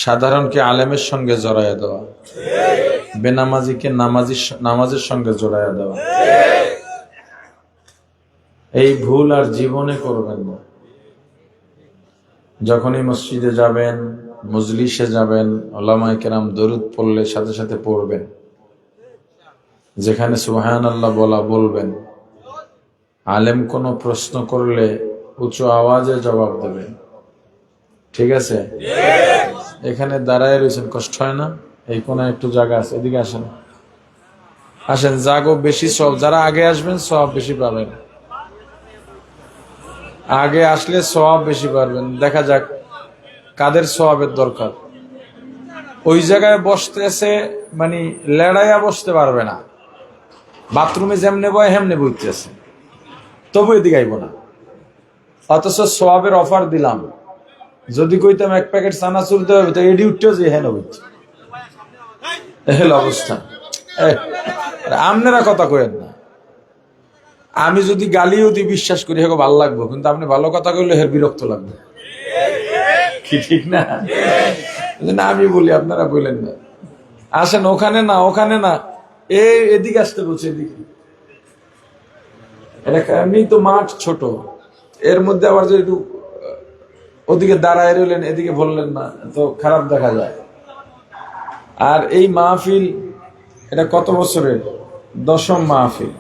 সাধারণকে আলেমের সঙ্গে জড়াইয়া দেওয়া, বেনামাজিকে নামাজের সঙ্গে জড়াইয়া দেওয়া, এই ভুল আর জীবনে করবেন না। যখনই মসজিদে যাবেন, মজলিসে যাবেন, উলামায়ে কেরাম দরুদ পড়লে সাথে সাথে পড়বেন। যেখানে সুবহানাল্লাহ বলবেন। আলেম কোনো প্রশ্ন করলে উঁচু আওয়াজে জবাব দেবেন, ঠিক আছে? এখানে দাঁড়ায় রয়েছেন, কষ্ট হয় না? এই কোন একটু জায়গা আছে, এদিকে আসেন, আসেন, জাগো বেশি সব, যারা আগে আসবেন সব বেশি পাবেন, আগে আসলে সওয়াব বেশি পারবেন। দেখা যাক কাদের সওয়াবের দরকার। ওই জায়গায় বসতেছে মানে লেড়াইয়া বসতে পারবে না, বাথরুমে যেমনে বয় হেমনে বইতেছে, তবু এদিকে আইব না। অথচ সওয়াবের অফার দিলাম, যদি কইতাম এক প্যাকেট চানাচুর দেওয়া হবে তো এডি উঠতেও যে হেন হইছে, এহেল অবস্থা। আপনারা কথা কইেন না, আমি যদি গালিও দিই বিশ্বাস করি হেগো ভালো লাগবো, কিন্তু আপনি ভালো কথা কইলে হের বিরক্ত লাগবে, কি ঠিক না? আমি বলি, আপনারা বললেন না। আসেন, ওখানে না, ওখানে না, এদিকে আসতে বলছে, এদিকে। এমনি তো মাঠ ছোট, এর মধ্যে আবার যে একটু ওদিকে দাঁড়ায় রইলেন, এদিকে বললেন না, তো খারাপ দেখা যায়। আর এই মাহফিল এটা কত বছরের? 10ম মাহফিল।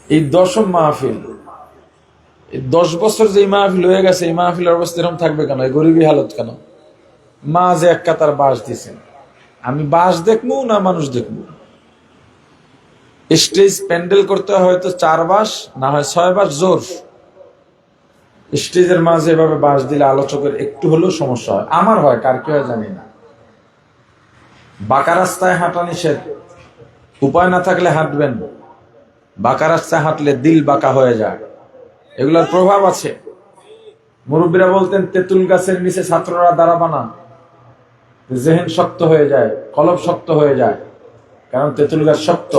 এই 10ম মাহফিল, 10 বছর যে মাহফিল হয়ে গেছে, এই মাহফিলের অবস্থা এরকম থাকবে কেন? এই গরিবী হালত কেন? মা যে এক কাতার বাঁশ দিছেন, আমি বাঁশ দেখবো না মানুষ দেখবো? স্টেজ প্যান্ডেল করতে হয় হয়তো 4 বাঁশ, না হয় 6 বাঁশ জোর। স্টেজের মাঝে এভাবে বাঁশ দিলে আলোচকের একটু হলেও সমস্যা হয়, আমার হয়, কার কি হয় জানি না। বাঁকা রাস্তায় হাঁটা নিষেধ, উপায় না থাকলে হাঁটবেন। বাঁকা রাস্তায় হাঁটলে দিল বাঁকা হয়ে যায়, এগুলোর প্রভাব আছে। মুরব্বীরা বলতেন তেঁতুল গাছের নিচে ছাত্ররা দাঁড়াবা না, জেহেন শক্ত হয়ে যায়, কলব শক্ত হয়ে যায়, কারণ তেঁতুল গাছ শক্ত।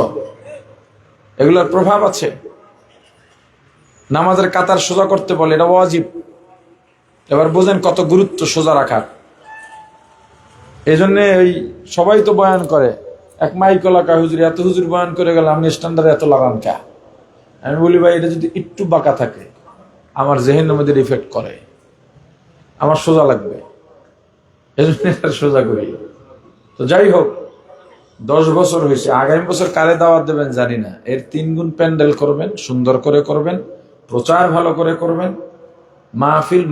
এগুলোর প্রভাব আছে। নামাজের কাতার সোজা করতে বলে, এটা ওয়াজিব। এবার বুঝেন কত গুরুত্ব সোজা রাখার। এই জন্য ওই সবাই তো বয়ান করে, এক মাইক এলাকা হুজুর, এত হুজুর বয়ান করে গেল, আপনি স্ট্যান্ডার্ডে এত লাগান কে? আমি বলি ভাই, এটা যদি একটু বাঁকা থাকে আমার জেহেনের মধ্যে ইফেক্ট করে, আমার সোজা লাগবে, এই জন্য সোজা করি। তো যাই হোক, 10 বছর হয়েছে, আগামী বছর কারে দাওয়াত দেবেন জানি না। এর 3 গুণ প্যান্ডেল করবেন, সুন্দর করে করবেন, প্রচার ভালো করে করবেন,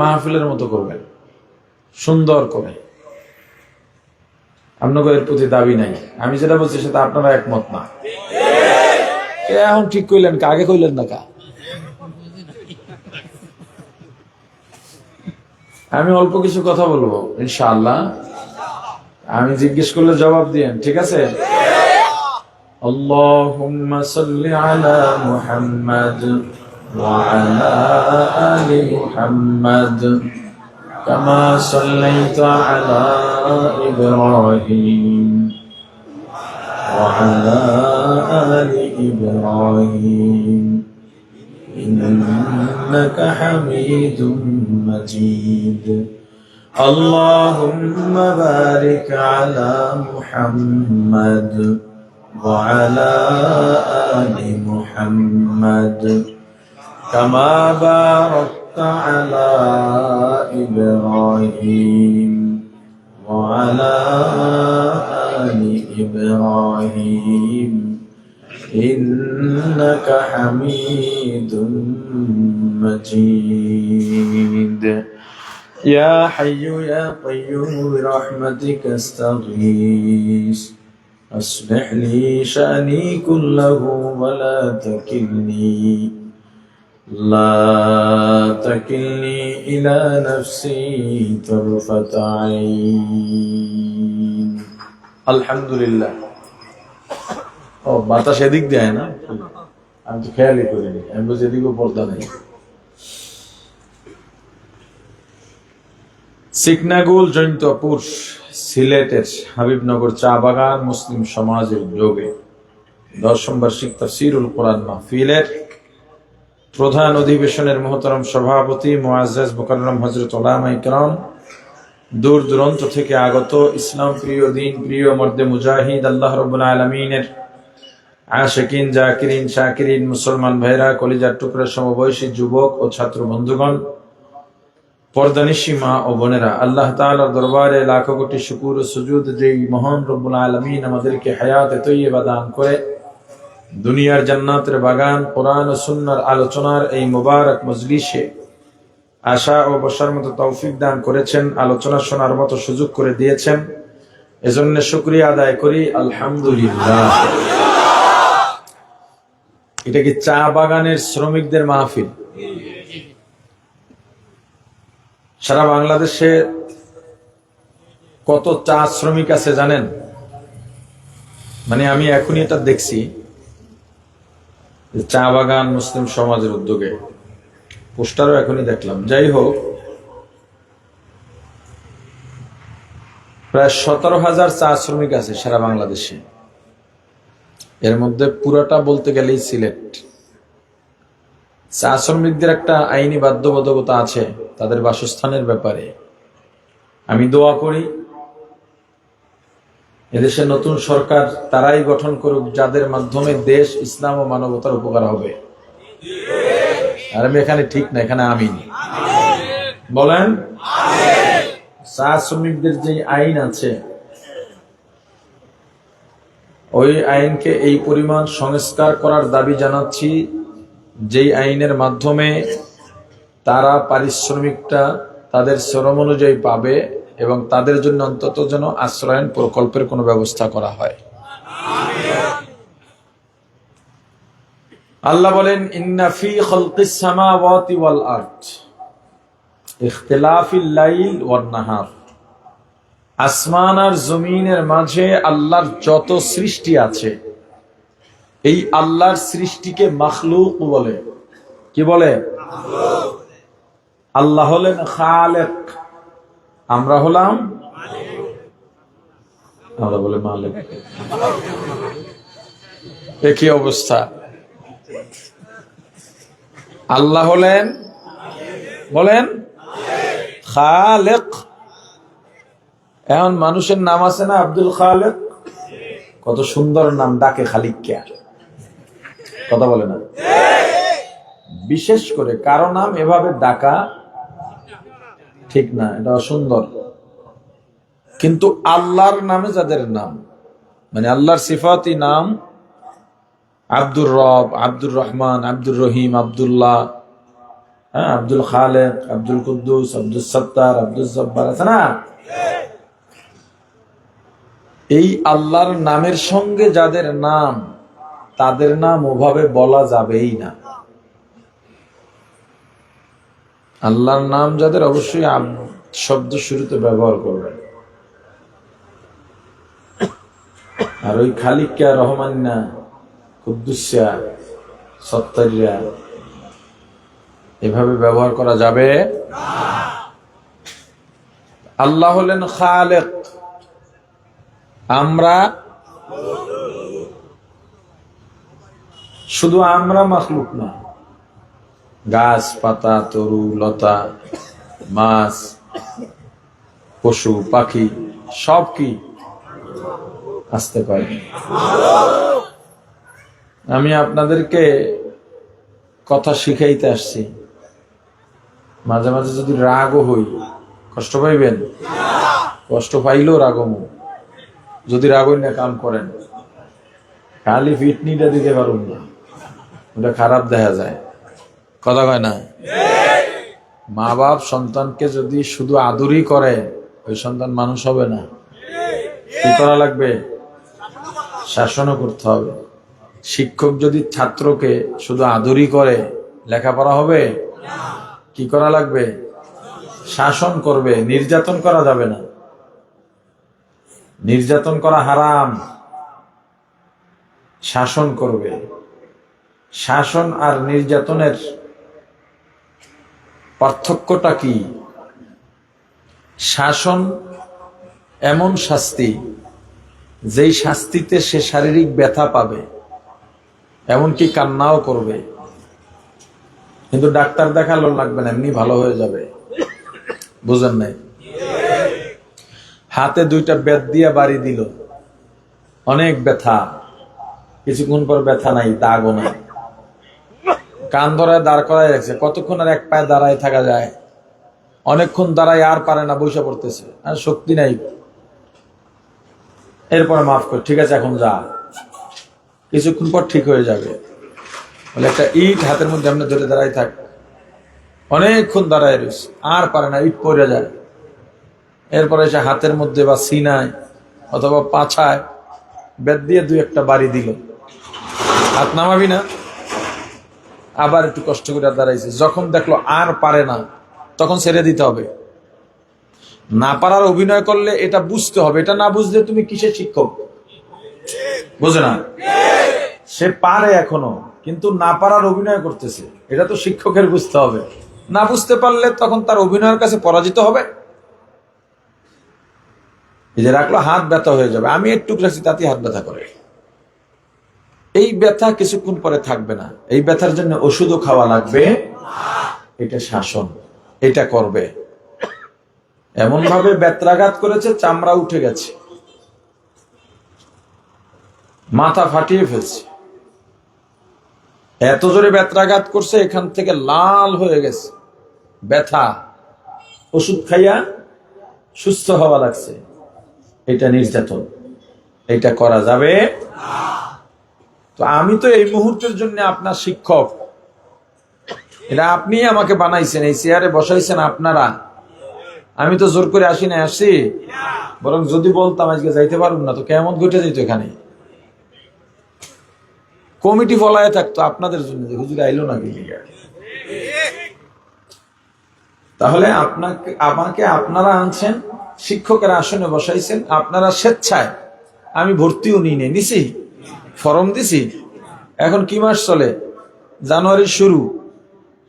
মাহফিলের মতো করবেন, সুন্দর করে। আপনাদের এর প্রতি দাবি নাই, আমি যেটা বলছি সেটা আপনারা একমত না। এখন ঠিক কইলেন, আগে কইলেন না কা? আমি অল্প কিছু কথা বলবো ইনশাআল্লাহ, আমি জিজ্ঞেস করলে জবাব দিয়েন, ঠিক আছে? আল্লাহুম্মা সাল্লি আলা মুহাম্মাদ ওয়া আলা আলি মুহাম্মাদ কামা সাল্লাইতা আলা ইব্রাহিম ওয়া আলা আলি ইব্রাহিম ইন্নাকা হামিদুম মাজিদ। اللهم بارك على محمد وعلى آل محمد كما باركت على إبراهيم وعلى آل إبراهيم إنك حميد مجيد. يا حي يا قيوم برحمتك استغيث أصلح لي شأني كله ولا تكلني إلى نفسي طرفة عين. الحمد لله. ও বাতাস এদিক দেয় না, আমি তো খেয়ালই করিনি, আমি বুঝি এদিকেও পর্দা নেই। সিকনাগুল জৈন্তপুর সিলেটের হাবিবনগর চা বাগান মুসলিম সমাজের উদ্যোগে 10ম বার্ষিক তাফসীরুল কোরআন মাহফিলের প্রধান অধিবেশনের মহতরম সভাপতি মুআজ্জাজ মুকাররম হযরত উলামায়ে কেরাম দূর দূরান্ত থেকে আগত ইসলাম প্রিয়, দিন প্রিয়, মর্দে মুজাহিদ, আল্লাহ রাব্বুল আলামিনের আশিকিন, জাকিরিন, শাকিরিন মুসলমান ভাইরা, কলিজার টুকরা সমবয়সী যুবক ও ছাত্র বন্ধুগণ, পর্দানিশী মা ও বোনেরা, আল্লাহ তাআলার দরবারে লাখো কোটি শুকর ও সুজুদ যেই মহান রব্বুল আলামিন আমাদেরকে হায়াতে তৈয়বা দান করে দুনিয়ার জান্নাতের বাগান কোরআন ও সুন্নাহর আলোচনার এই মুবারক মজলিসে আশা ও বসার মতো তৌফিক দান করেছেন, আলোচনা শোনার মতো সুযোগ করে দিয়েছেন, এজন্য শুকরিয়া আদায় করি আলহামদুলিল্লাহ। এটা কি চা বাগানের শ্রমিকদের মাহফিল? সারা বাংলাদেশে কত চা শ্রমিক আছে জানেন? মানে আমি এখনই এটা দেখছি, চা বাগান মুসলিম সমাজের উদ্যোগে পোস্টারও এখনই দেখলাম। যাই হোক, প্রায় 17,000 চা শ্রমিক আছে সারা বাংলাদেশে। এর মধ্যে পুরাটা বলতে গেলেই সিলেট। চা শ্রমিকদের একটা আইনি বাধ্যবাধকতা আছে তাদের বাসস্থানের ব্যাপারে। আমি দোয়া করি এদেশে নতুন সরকার তারাই গঠন করুক যাদের মাধ্যমে দেশ, ইসলাম ও মানবতার উপকার হবে। আর আমি এখানে ঠিক না, এখানে আমিন বলেন। চা শ্রমিকদের যে আইন আছে ওই আইনকে এই পরিমাণ সংস্কার করার দাবি জানাচ্ছি যেই আইনের মাধ্যমে তারা পারিশ্রমিকটা তাদের শ্রম অনুযায়ী পাবে এবং তাদের জন্য অন্তত যেন আশ্রয়ন প্রকল্পের কোনো ব্যবস্থা করা হয়। আল্লাহ বলেন, ইন্না ফি খালকিস সামাওয়াতি ওয়াল আরদ ইখতিলাফিল লাইল ওয়ান নাহার। আসমান আর জমিনের মাঝে আল্লাহর যত সৃষ্টি আছে, এই আল্লাহর সৃষ্টিকে মাখলুক বলে। কি বলে? আল্লাহ হলেন খালেক, আমরা হলাম, আমরা বলে মালিক। একই অবস্থা। আল্লাহ হলেন, বলেন, খালেক। এখন মানুষের নাম আছে না আব্দুল খালেক, কত সুন্দর নাম, ডাকে খালিক কে, কথা বলে না? বিশেষ করে কারো নাম এভাবে ডাকা ঠিক না, এটা অসুন্দর। কিন্তু আল্লাহর নামে যাদের নাম, মানে আল্লাহর সিফাতি নাম, আব্দুর রব, আব্দুর রহমান, আব্দুর রহিম, আব্দুল্লাহ, আব্দুল খালেক, আব্দুল কুদ্দুস, আব্দুল সত্তার, আব্দুল জব্বার আছে না? এই আল্লাহর নামের সঙ্গে যাদের নাম, তাদের নাম ওভাবে বলা যাবেই না। আল্লাহর নাম যাদের, অবশ্যই শব্দ শুরুতে ব্যবহার করবেন। আর ওই খালিকা, রহমান্না, কুদ্দুসা, সত্তারিয়া এভাবে ব্যবহার করা যাবে। আল্লাহ হলেন খালেক, আমরা, শুধু আমরা মাখলুক না, গাছ পাতা, তরু লতা, মাছ, পশু পাখি সব কি আসতে পারে। আমি আপনাদেরকে কথা শিখাইতে আসছি। মাঝে মাঝে যদি রাগও হই, কষ্ট পাইবেন? কষ্ট পাইলেও রাগমু, যদি রাগ না কাম করেন, খালি ফিটনিটা দিতে পারুন না, ওটা খারাপ দেখা যায়, কথা কয় না? মা বাপ সন্তানকে যদি শুধু আদরই করে, ওই সন্তান মানুষ হবে না। কি করা লাগবে? শাসনও করতে হবে। শিক্ষক যদি ছাত্রকে শুধু আদরই করে, লেখাপড়া হবে? কি করা লাগবে? শাসন করবে। নির্যাতন করা যাবে না, নির্যাতন করা হারাম। শাসন করবে। শাসন আর নির্যাতনের পার্থক্যটা কি? শাসন এমন শাস্তি, যেই শাস্তিতে সে শারীরিক ব্যথা পাবে, এমনকি কান্নাও করবে, কিন্তু ডাক্তার দেখালো লাগবে না, এমনি ভালো হয়ে যাবে। বুঝেন নাই? হাতে 2টা বেত দিয়ে বাড়ি দিল, অনেক ব্যথা। কিছুক্ষণ পর ব্যথা নাই, দাগও নাই। কান ধরায় দাঁড় করায় রাখছে। কতক্ষণ আর এক পায়ে দাঁড়ায় থাকা যায়? অনেকক্ষণ দাঁড়ায় আর পারে না, বসে পড়তেছে, আর শক্তি নাই। এরপর মাফ কর, ঠিক আছে এখন যা, কিছুক্ষণ পর ঠিক হয়ে যাবে। বলে একটা ইট হাতের মধ্যে এমনি ধরে দাঁড়ায় থাক। অনেকক্ষণ দাঁড়ায় রয়েছে, আর পারে না, ইট পড়ে যায়। এরপরে এসে হাতের মধ্যে বা সিনায় অথবা পাছায় বেত দিয়ে 2-1টা বাড়ি দিল। হাত নামাবি না, আবার একটু কষ্ট করে দাঁড়াইছে। যখন দেখলো আর পারে না, তখন ছেড়ে দিতে হবে। না পারার অভিনয় করলে এটা বুঝতে হবে। এটা না বুঝলে তুমি কিসের শিক্ষক? বুঝে না, সে পারে এখনো, কিন্তু না পারার অভিনয় করতেছে। এটা তো শিক্ষকের বুঝতে হবে। না বুঝতে পারলে তখন তার অভিনয়ের কাছে পরাজিত হবে। এই যে রাখলো, হাত ব্যথা হয়ে যাবে, আমি একটু রাখছি তাতে হাত ব্যথা করে। এই ব্যথা কিছুক্ষণ পরে থাকবে না। এই ব্যথার জন্য ওষুধও খাওয়া লাগবে। এটা শাসন, এটা করবে। এমন ভাবে বেত্রাঘাত করেছে, চামড়া উঠে গেছে, মাথা ফাটিয়ে ফেলছে। এত জোরে বেত্রাঘাত করছে, এখান থেকে লাল হয়ে গেছে ব্যথা। ওষুধ খাইয়া সুস্থ হওয়া লাগছে। এটা নির্যাতন, এটা করা যাবে। তো আমি তো এই মুহূর্তের জন্য আপনার শিক্ষক। এটা আপনি আমাকে বানাইছেন, এই চেয়ারে বসাইছেন আপনারা। আমি তো জোর করে আসি না, আসছি। বরং যদি বলতাম আজকে যাইতে পারুন না, তো কেমন ঘটে যেত এখানে। কমিটি ফলায় থাকতো আপনাদের জন্য, হুজুর আইলো না কি। তাহলে আমাকে আপনারা আনছেন, শিক্ষকের আসনে বসাইছেন, আপনারা স্বেচ্ছায়। আমি ভর্তিও নিছি, ফর্ম দিছি। এখন কি মাস চলে? জানুয়ারির শুরু।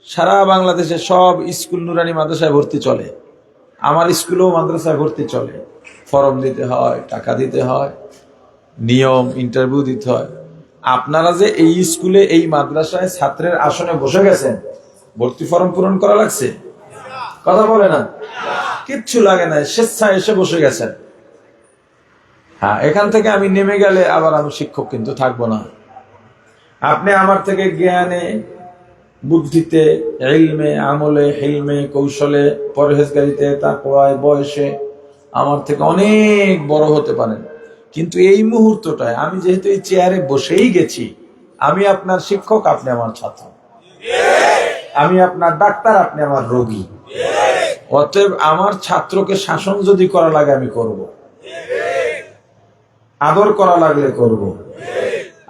সারা বাংলাদেশে সব স্কুল নুরানি মাদ্রাসায় ভর্তি চলে। আমার স্কুলেও মাদ্রাসায় ভর্তি চলে। ফর্ম দিতে হয়, টাকা দিতে হয়, নিয়ম, ইন্টারভিউ দিতে হয়। আপনারা যে এই স্কুলে, এই মাদ্রাসায় ছাত্রের আসনে বসে গেছেন, ভর্তি ফর্ম পূরণ করা লাগছে? কথা বলে না, কিচ্ছু লাগে না, স্বেচ্ছায় এসে বসে গেছেন। হ্যাঁ, এখান থেকে আমি নেমে গেলে আবার আমি শিক্ষক কিন্তু থাকবো না। আপনি আমার থেকে জ্ঞানে, বুদ্ধিতে, ইলমে, আমলে, হিলমে, কৌশলে, পরহেজগারিতে, তাকওয়ায়, বয়সে আমার থেকে অনেক বড় হতে পারেন। কিন্তু এই মুহূর্তটায় আমি যেহেতু এই চেয়ারে বসেই গেছি, আমি আপনার শিক্ষক, আপনি আমার ছাত্র। আমি আপনার ডাক্তার, আপনি আমার রোগী। অতএব আমার ছাত্রকে শাসন যদি করা লাগে আমি করব, আদর করা লাগলে করব।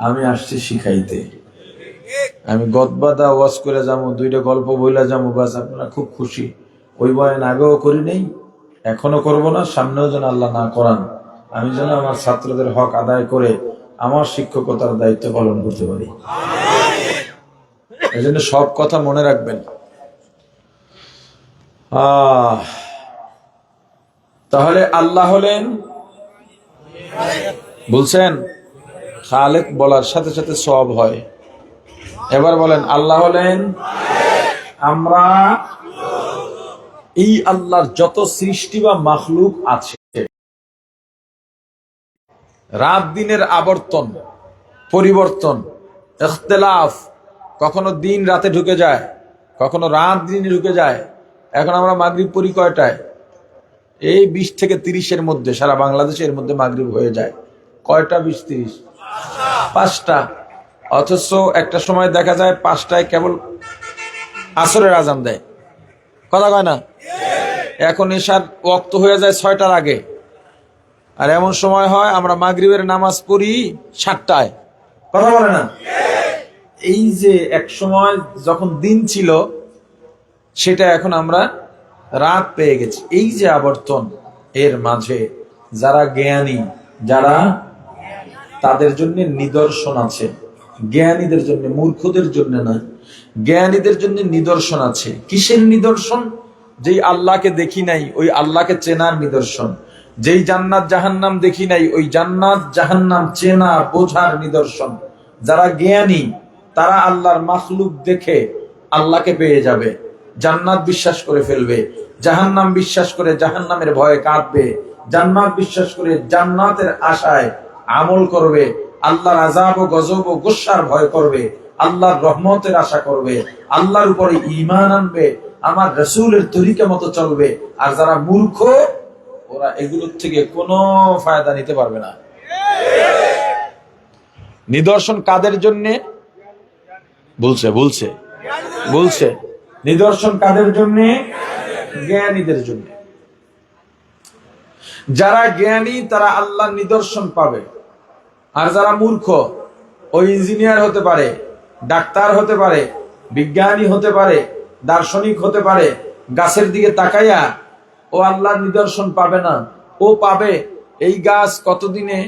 আমি আসছি শিখাইতে। আমি গদবাদা ওয়াজ করে যাবো, 2টা গল্প বইলা যাবো, বাস আপনারা খুব খুশি। ওই বয়ান আগেও করি নেই, এখনো করব না, সামনেও যেন আল্লাহ না করান। আমি যেন আমার ছাত্রদের হক আদায় করে আমার শিক্ষকতার দায়িত্ব পালন করতে পারি। এই জন্য সব কথা মনে রাখবেন। তাহলে আল্লাহ হলেন, বলছেন খালেক, বলার সাথে সাথে সব হয়। এবার বলেন আল্লাহ হলেন। আমরা এই আল্লাহর যত সৃষ্টি বা মাখলুক আছে, রাত দিনের আবর্তন, পরিবর্তন, ইখতিলাফ, কখনো দিন রাতে ঢুকে যায়, কখনো রাত দিনে ঢুকে যায়। এখন আমরা মাগরিব পড়ি কয়টায়? এই 20 থেকে 30-এর মধ্যে, সারা বাংলাদেশের মধ্যে মাগরিব হয়ে যায়। কয়টা? 20-30, 5টা। অথচ একটা সময় দেখা যায় 5টায় কেবল আসরের আজান দেয়। কথা কয় না? এখন এশার ওয়াক্ত হয়ে যায় 6টার আগে। আর এমন সময় হয় আমরা মাগরিবের নামাজ পড়ি 7টায়। কথা বলে না? এই যে এক সময় যখন দিন ছিল, সেটা এখন আমরা রাত পেয়ে গেছি। এই যে আবর্তন, এর মাঝে যারা জ্ঞানী, যারা, তাদের জন্য নিদর্শন আছে। জ্ঞানীদের জন্য, মূর্খদের জন্য না, জ্ঞানীদের জন্য নিদর্শন আছে। কিসের নিদর্শন? যেই আল্লাহকে দেখি নাই, ওই আল্লাহকে চেনার নিদর্শন। যেই জান্নাত জাহান্নাম দেখি নাই, ওই জান্নাত জাহান্নাম চেনা বোঝার নিদর্শন। যারা জ্ঞানী তারা আল্লাহর মাখলুক দেখে আল্লাহকে পেয়ে যাবে, জান্নাত বিশ্বাস করে ফেলবে, জাহান্নাম বিশ্বাস করে জাহান্নামের ভয়ে কাঁদবে, জান্নাত বিশ্বাস করে জান্নাতের আশায় আমল করবে, আল্লাহর আযাব ও গজব ও গুসার ভয় করবে, আল্লাহর রহমতের আশা করবে, আল্লাহর উপরে ঈমান আনবে, আমার রাসূলের তরিকা মতো চলবে। আর যারা মূর্খ ওরা এগুলোর থেকে কোনো ফায়দা নিতে পারবে না। নিদর্শন কাদের জন্য বলছে নিদর্শন কাদের জন্য? জ্ঞানীদের জন্য। যারা জ্ঞানী তারা আল্লাহর নিদর্শন পাবে। আর যারা মূর্খ, ওই ইঞ্জিনিয়ার হতে পারে, ডাক্তার হতে পারে, বিজ্ঞানী হতে পারে, দার্শনিক হতে পারে, গাছের দিকে তাকাইয়া ও আল্লাহর নিদর্শন পাবে না। ও পাবে এই গাছ কতদিনে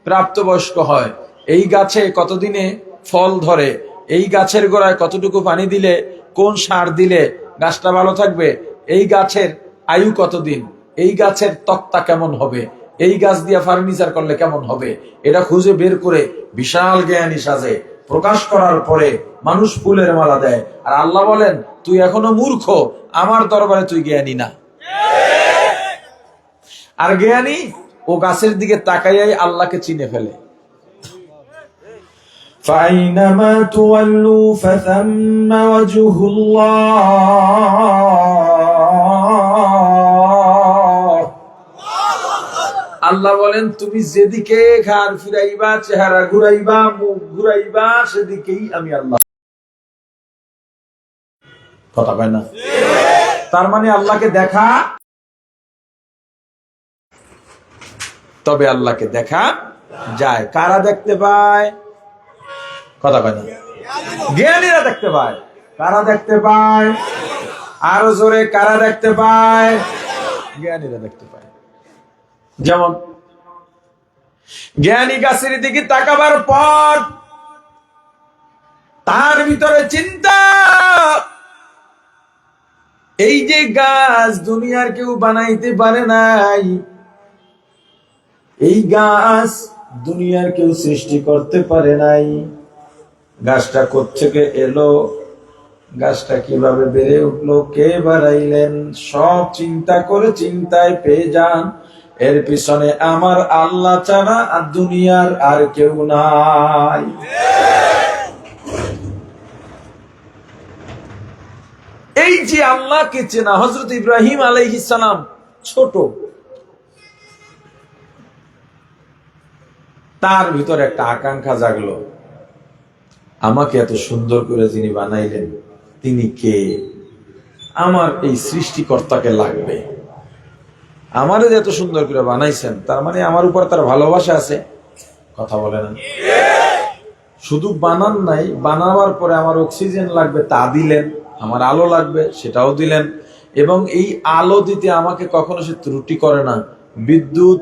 প্রাপ্তবয়স্ক হয়, এই গাছে কতদিনে ফল ধরে, এই গাছের গোড়ায় কতটুকু পানি দিলে, কোন সার দিলে গাছটা ভালো থাকবে, এই গাছের আয়ু কতদিন, এই গাছের তক্তা কেমন হবে, এই গাছ দিয়ে ফার্নিচার করলে কেমন হবে, এটা খুঁজে বের করে বিশাল জ্ঞানী সাজে প্রকাশ করার পরে মানুষ ফুলের মালা দেয়। আর আল্লাহ বলেন, তুই এখনো মূর্খ, আমার দরবারে তুই জ্ঞানী না। আর জ্ঞানী ও গাছের দিকে তাকাইয়াই আল্লাহকে চিনে ফেলে। فأينما تولوا فثم وجه الله। আল্লাহ বলেন, তুমি যেদিকে ঘাড় ফিরাইবা, চেহারা ঘুরাইবা, মুখ ঘুরাইবা, সেদিকেই আমি আল্লাহ। কথা কয় না? তার মানে আল্লাহকে দেখা, তবে আল্লাহকে দেখা যায়। কারা দেখতে পায়? কথা কয় না? জ্ঞানীরা দেখতে পায়। কারা দেখতে পায়? আরো জোরে, কারা দেখতে পায়? জ্ঞানীরা দেখতে পায়। যেমন জ্ঞানী গাছের দিকে তাকাবার পর তার ভিতরে চিন্তা, এই যে গাছ দুনিয়ার কেউ বানাইতে পারে নাই, এই গাছ দুনিয়ার কেউ সৃষ্টি করতে পারে নাই, গাছটা কোত্থেকে এলো, গাছটা কিভাবে বেড়ে উঠলো, কে বাড়াইলেন, সব চিন্তা করে চিন্তায় পেয়ে যান এর পিছনে আমার আল্লাহ ছাড়া আর দুনিয়ার আর কেউ নাই। এই যে আল্লাহকে চেনা, হযরত ইব্রাহিম আলাইহিস সালাম ছোট, তার ভিতরে একটা আকাঙ্ক্ষা জাগলো, আমাকে এত সুন্দর করে যিনি বানাইলেন তিনি কে, আমার এই সৃষ্টিকর্তাকে লাগবে। আমারে যে এত সুন্দর করে বানাইছেন, তার মানে আমার উপর তার ভালোবাসা আছে। কথা বলে না? শুধু বানান নাই, বানাবার পরে আমার অক্সিজেন লাগবে তা দিলেন, আমার আলো লাগবে সেটাও দিলেন, এবং এই আলো দিতে আমাকে কখনো সে ত্রুটি করে না। বিদ্যুৎ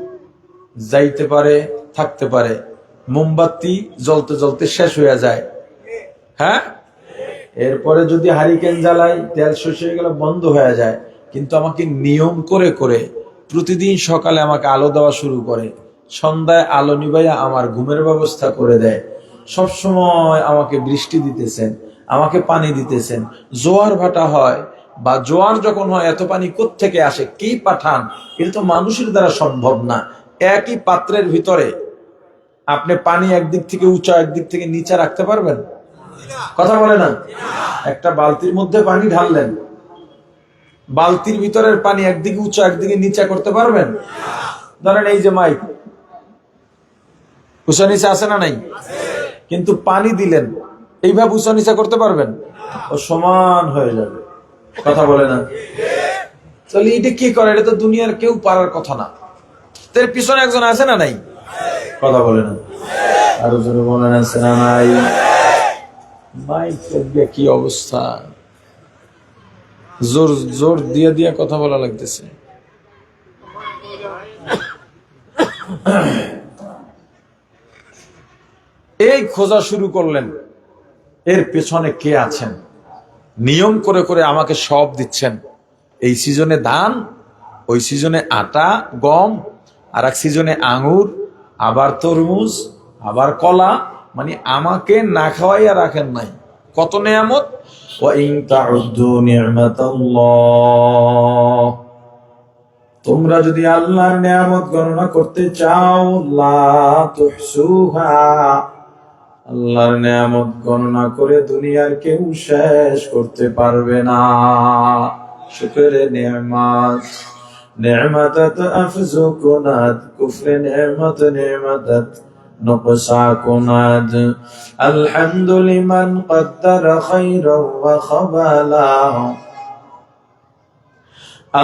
যাইতে পারে, থাকতে পারে, মোমবাতি জ্বলতে জ্বলতে শেষ হয়ে যায়, হ্যাঁ, এরপরে যদি হারিকেন জ্বালাই তেল শেষ হয়ে গেলে বন্ধ হয়ে যায়, কিন্তু আমাকে নিয়ম করে করে প্রতিদিন সকালে আমাকে আলো দেওয়া শুরু করে, সন্ধ্যায় আলো নিভাইয়া আমার ঘুমের ব্যবস্থা করে দেয়, সবসময় আমাকে বৃষ্টি দিতেছেন, আমাকে পানি দিতেছেন। জোয়ার ভাটা হয় বা জোয়ার যখন হয়, এত পানি কোত্থেকে আসে, কি পাঠান, এটা তো মানুষের দ্বারা সম্ভব না। একই পাত্রের ভিতরে আপনি পানি একদিক থেকে উঁচা একদিক থেকে নিচা রাখতে পারবেন? কথা বলে না? একটা বালতির মধ্যে পানি ঢাললেন, বালতির ভিতরের পানি একদিকে উঁচা একদিকে নিচা করতে পারবেন? ধরেন এই যে মাইক, উঁচা নিচা আছে না নাই? কিন্তু পানি দিলেন, এইভাবে উঁচা নিচা করতে পারবেন? ও সমান হয়ে যাবে। কথা বলে না? তাহলে এটা কি করে? এটা তো দুনিয়ার কেউ পারার কথা না। এর পিছনে একজন আছে না নাই? কথা বলে না? আরো জোরে বলেন, আছে না নাই? মাইক কি অবস্থা, জোর জোর দিয়ে দিয়ে কথা বলা লাগতেছে। এই খোঁজা শুরু করলেন, এর পেছনে কে আছেন, নিয়ম করে করে আমাকে সব দিচ্ছেন। এই সিজনে ধান, ওই সিজনে আটা গম, আর এক সিজনে আঙ্গুর, আবার তরমুজ, আবার কলা, মানে আমাকে না খাওয়াইয়া রাখেন নাই। কত নেয়ামত! ওয়া ইন তাউদ্দু নি'মাতাল্লাহ, তোমরা যদি আল্লাহর নিয়ামত গণনা করতে চাও, লা তুহসুহা, আল্লাহর নিয়ামত গণনা করে দুনিয়ার কেউ শেষ করতে পারবে না। শুকরে নিয়ামত নিয়ামতাত আফজু কুনাত, কুফরে নিয়ামত নিয়ামতাত নকসা কুনাত। আলহামদু লিমান কদ্দারা খায়রাও ওয়া খাবালা,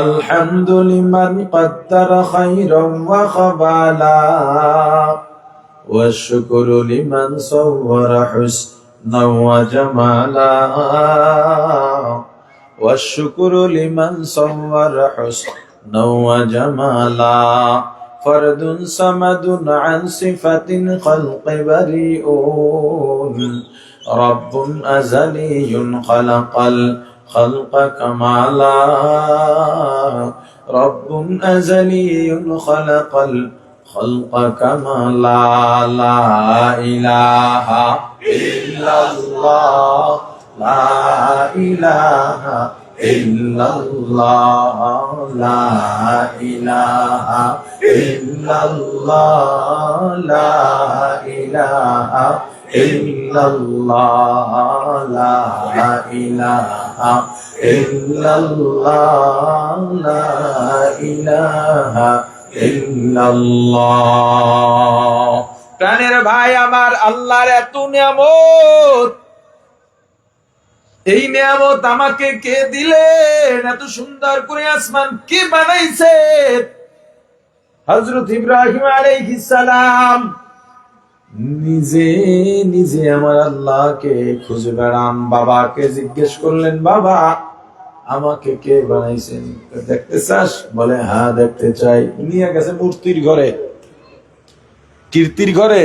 الحمد لمن قدر خيرا وخبالا، والشكر لمن صور حسنا وجمالا، والشكر لمن صور حسنا وجمالا، فرد صمد عن صفة خلق بريء، رب أزلي خلق خلق كمالا، رب أزلي خلق الخلق كمالا، لا إله إلا الله، لا إله إلا الله، لا إله إلا الله، لا إله إلا الله، لا إله إلا الله، لا إله إلا الله। প্রাণের ভাই আমার, আল্লাহর এত নিয়ামত, এই নিয়ামত আমাকে কে দিলেন? এত সুন্দর করে আসমান কে বানাইছে? হযরত ইব্রাহিম আলাইহিস সালাম নিজে নিজে আমার আল্লাহকে খুঁজে বেড়ান। বাবাকে জিজ্ঞেস করলেন, বাবা আমাকে কে বানাইছেন? দেখতে চাস? বলে হ্যাঁ দেখতে চাই। নিয়ে গেছে মূর্তির ঘরে, কীর্তির ঘরে,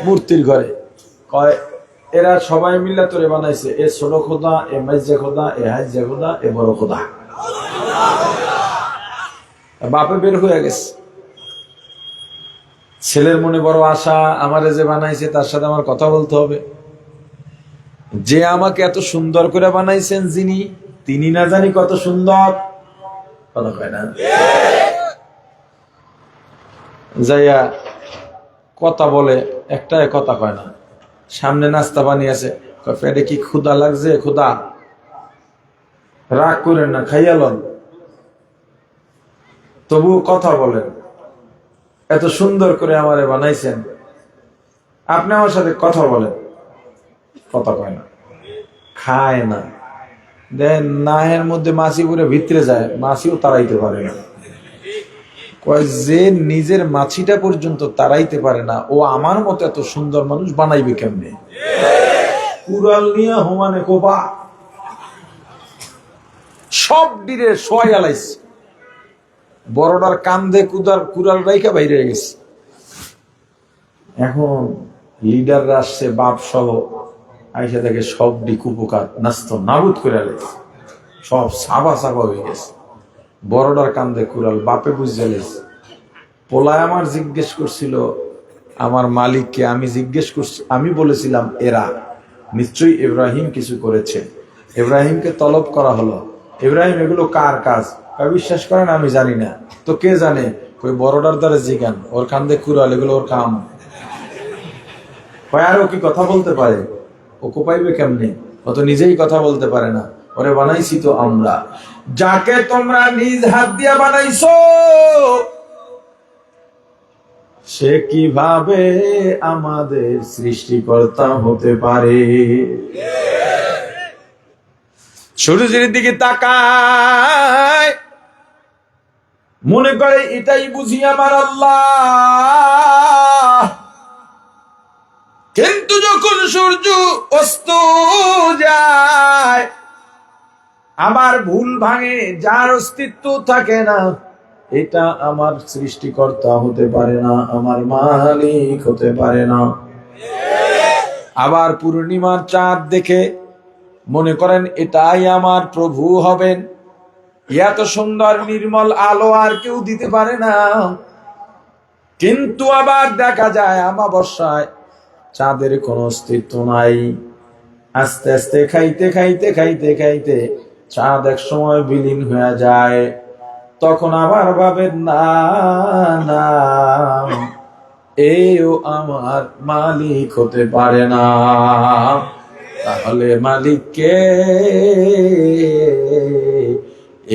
মূর্তির ঘরে। কয় এরা সবাই মিলে তোরে বানাইছে, এ ছোট খোদা, এ মাইজা খোদা, এ হাইজা খোদা, এ বড় খোদা। বাপে বের হয়ে গেছে। ছেলের মনে বড় আশা, আমারে যে বানাইছে তার সাথে আমার কথা বলতে হবে। যে আমাকে এত সুন্দর করে বানাইছেন যিনি, তিনি না জানি কত সুন্দর। কথা কয় না? যাইয়া কথা বলে, একটা কথা কয় না। সামনে নাস্তা বানিয়েছে, পেটে কি ক্ষুধা লাগছে? ক্ষুধা, রাগ করেন না, খাইয়া লন। তবু কথা বলেন, এত সুন্দর করে আমারে বানাইছেন, আপনি আমার সাথে কথা বলেন। কথা কয় না, খায় না। দেন নাহের মধ্যে মাছি পুরে ভিতরে যায়, মাছিও তাড়াইতে পারে না। কয় যে নিজের মাছিটা পর্যন্ত তাড়াইতে পারে না, ও আমার মতো এত সুন্দর মানুষ বানাইবে কেমনে? কুড়াল নিয়ে হোমানে কোপা সব ডিরে শোয়াই আলাইছে। বড়টার কান্দে কুড়াল রাইখা বাইরে গেছে। এখন লিডাররা আসছে, বাপ সহ আইসা থেকে সব ডি কুপোকাত নাস্ত নাবুদ করে আলাইছে, সব সাবা সাবা হয়ে গেছে। বড়টার কান্দে কুড়াল, বাপে বুঝে গেছে। পোলায় আমার জিজ্ঞেস করছিল আমার মালিককে, আমি জিজ্ঞেস করছি, আমি বলেছিলাম এরা নিশ্চয়ই ইব্রাহিম কিছু করেছে। ইব্রাহিমকে তলব করা হলো, ইব্রাহিম এগুলো কার কাজ? বিশ্বাস করেন আমি জানি না। তো কে জানে? ওই বড়টার দ্বারা জিগান, ওর কান্দে কুড়াল, এগুলো ওর কাম। আর ও কি কথা বলতে পারে? ও কোপাইবে কেমনে? ও তো নিজেই কথা বলতে পারে না। ওরে বানাইছি তো আমরা। যাকে তোমরা নিজ হাত দিয়া বানাইছো, সে কিভাবে আমাদের সৃষ্টিকর্তা হতে পারে? সূর্যের দিকে তাকায়, মনে করে এটাই বুঝি আমার আল্লাহ। কিন্তু যখন সূর্য অস্ত যায়, আবার ভুল ভাঙে, যার অস্তিত্ব থাকে না, এটা আমার সৃষ্টিকর্তা হতে পারে না, আমার মালিক হতে পারে না। আবার পূর্ণিমার চাঁদ দেখে মনে করেন এটাই আমার প্রভু হবেন। এত সুন্দর নির্মল আলো আর কেউ দিতে পারে না। কিন্তু আবার দেখা যায় অমাবস্যায় চাঁদের কোনো অস্তিত্ব নাই। আস্তে আস্তে খাইতে খাইতে খাইতে খাইতে চাঁদ এক সময় বিলীন হয়ে যায়। তখন আবার ভাবেন না না, এও আমার মালিক হতে পারে না। তাহলে মালিককে?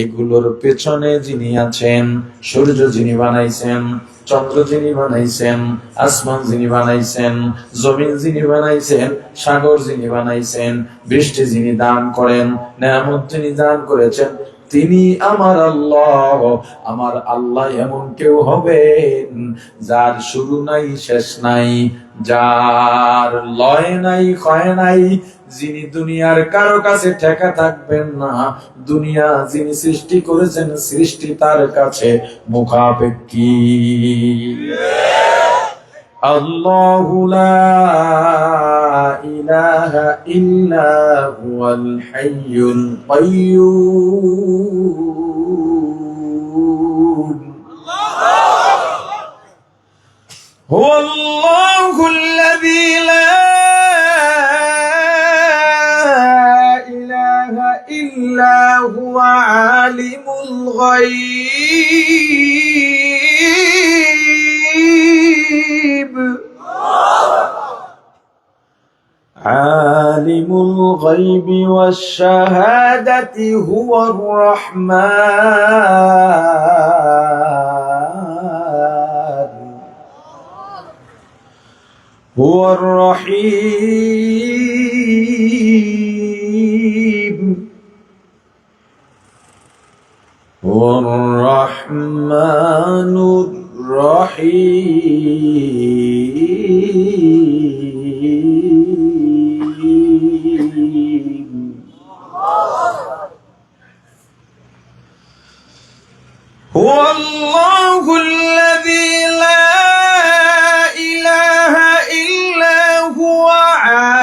এগুলোর পেছনে যিনি আছেন, সূর্য যিনি বানাইছেন, চন্দ্র যিনি বানাইছেন, আসমান যিনি বানাইছেন, জমিন যিনি বানাইছেন, সাগর যিনি বানাইছেন, বৃষ্টি যিনি দান করেন, নেয়ামত যিনি দান করেছেন, তিনি আমার আল্লাহ। আমার আল্লাহ এমন কেউ হবেন যার শুরু নাই শেষ নাই, যার লয় নাই ক্ষয় নাই, যিনি দুনিয়ার কারো কাছে ঠেকা থাকবেন না। দুনিয়া যিনি সৃষ্টি করেছেন, সৃষ্টি তার কাছে মুখাপেক্ষী। আল্লাহু লা ইলাহা ইল্লা হুয়াল হাইয়ুল কাইয়্যুম। হুয়াল্লাহুল্লাযী লা ইলাহা ইল্লা হুয়া আলিমুল গায়ব। আলিমুল গায়বি ওয়াশ শাহাদাতি হুয়ার রাহমান হুয়ার রহিম হুয়ার রাহমানুর রহিম। হুয়াল্লাহুল্লাযী লা ইলাহা ইল্লা হুয়া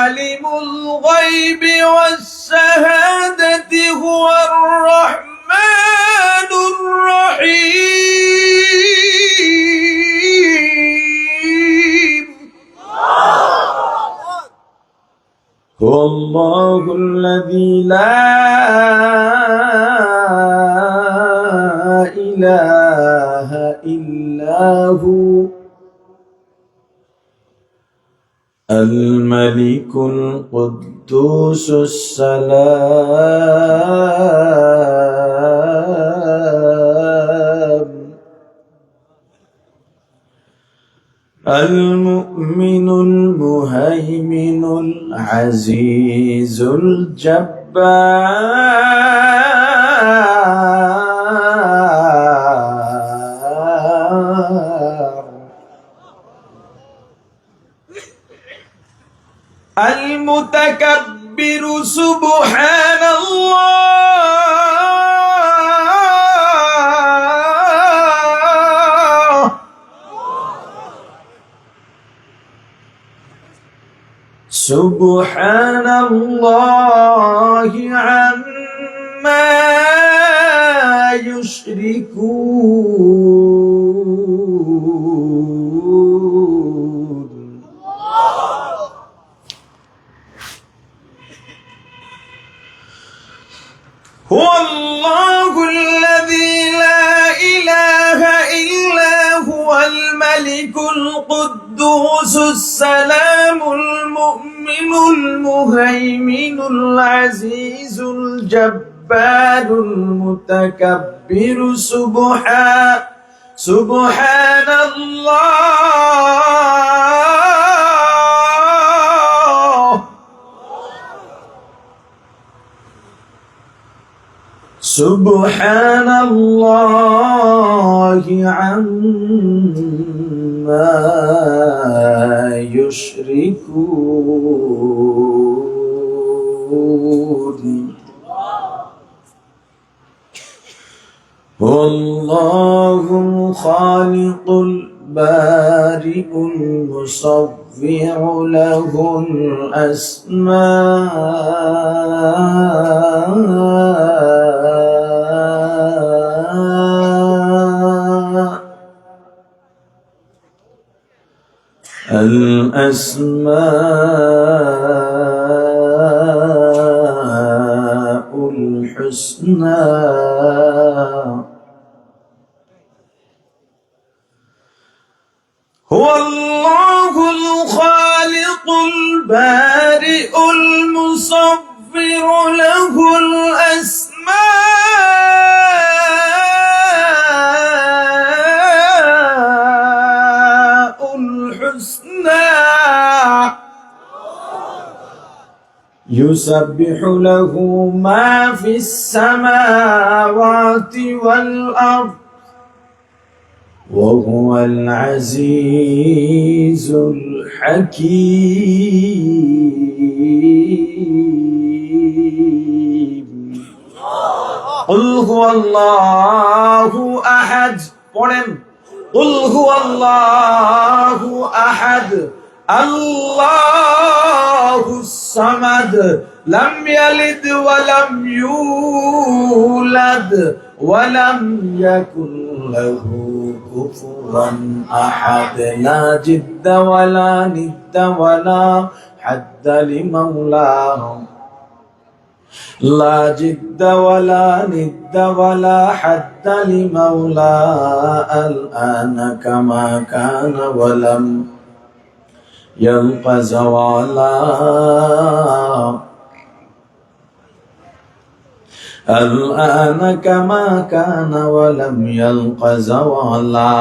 আলিমুল গায়বি ওয়াশ শাহাদাতি হুয়ার রাহমানুর রহিম। হুয়াল্লাহুল্লাযী লা ইলাহা ইল্লা হু আল মালিকুল কুদ্দুসুস সালাম আল মুমিনুল মুহাইমিনুল আজিজুল জাব্বার আল মুতাকাব্বিরু সুবহানাল্লাহ সুবহানাল্লাহি আম্মা ইউশরিকুন। হুয়াল্লাহুল্লাযী লা ইলাহা ইল্লা হুয়াল মালিকুল কুদ্দুসুস সালামুল মুমিনুল মুহাইমিনুল আজিজুল জাব্বারুল মুতাকাব্বিরু সুবহানাল্লাহ সুবহানাল্লাহি আম্মা ইউশরিকুন। হুয়াল্লাহুল খালিকুল বারিউল মুসাব্বিহু লাহুল الأسماء الحسنى হুয়াল্লাহুল খালিকুল বারিউল মুসাব্বির লাহুল আসমাউল হুসনা يسبح له ما في السماوات والأرض وهو العزيز الحكيم قل هو الله أحد قل هو الله أحد الله الصمد لم يلد ولم يولد ولم يكن له كفوا أحد لا جد ولا ند ولا حد لمولاه لا جد ولا ند ولا حد لمولاه الآن كما كان ولم يلقى زوالا الآن كما كان ولم يلق زوالا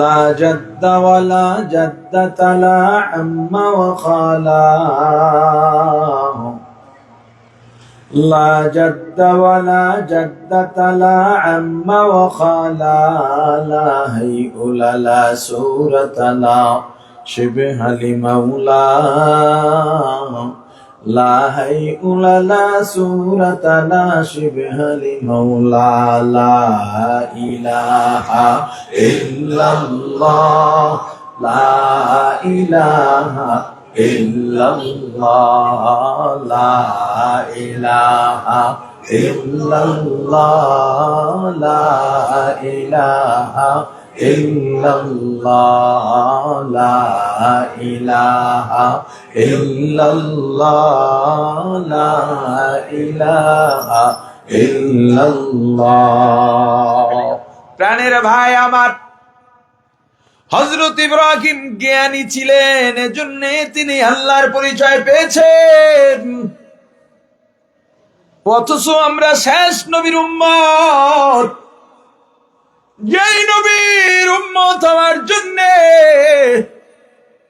لا جد ولا جدة لا عم وخالا لا جد ولا جدة لا عم وخالا لا هيئ لا سورة لا شبه لمولاه لا هيئ لا سورة لا شبه لمولى لا إله إلا الله لا إله إلا الله لا إله إلا الله لا إله إلا الله لا إله إلا الله لا إله إلا الله প্রাণের ভাই আমার, হযরত ইব্রাহিম জ্ঞানী ছিলেন, এজন্য তিনি আল্লাহর পরিচয় পেয়েছেন। অথচ আমরা শেষ নবীর উম্মত, যেই নবীর উম্মত হওয়ার জন্য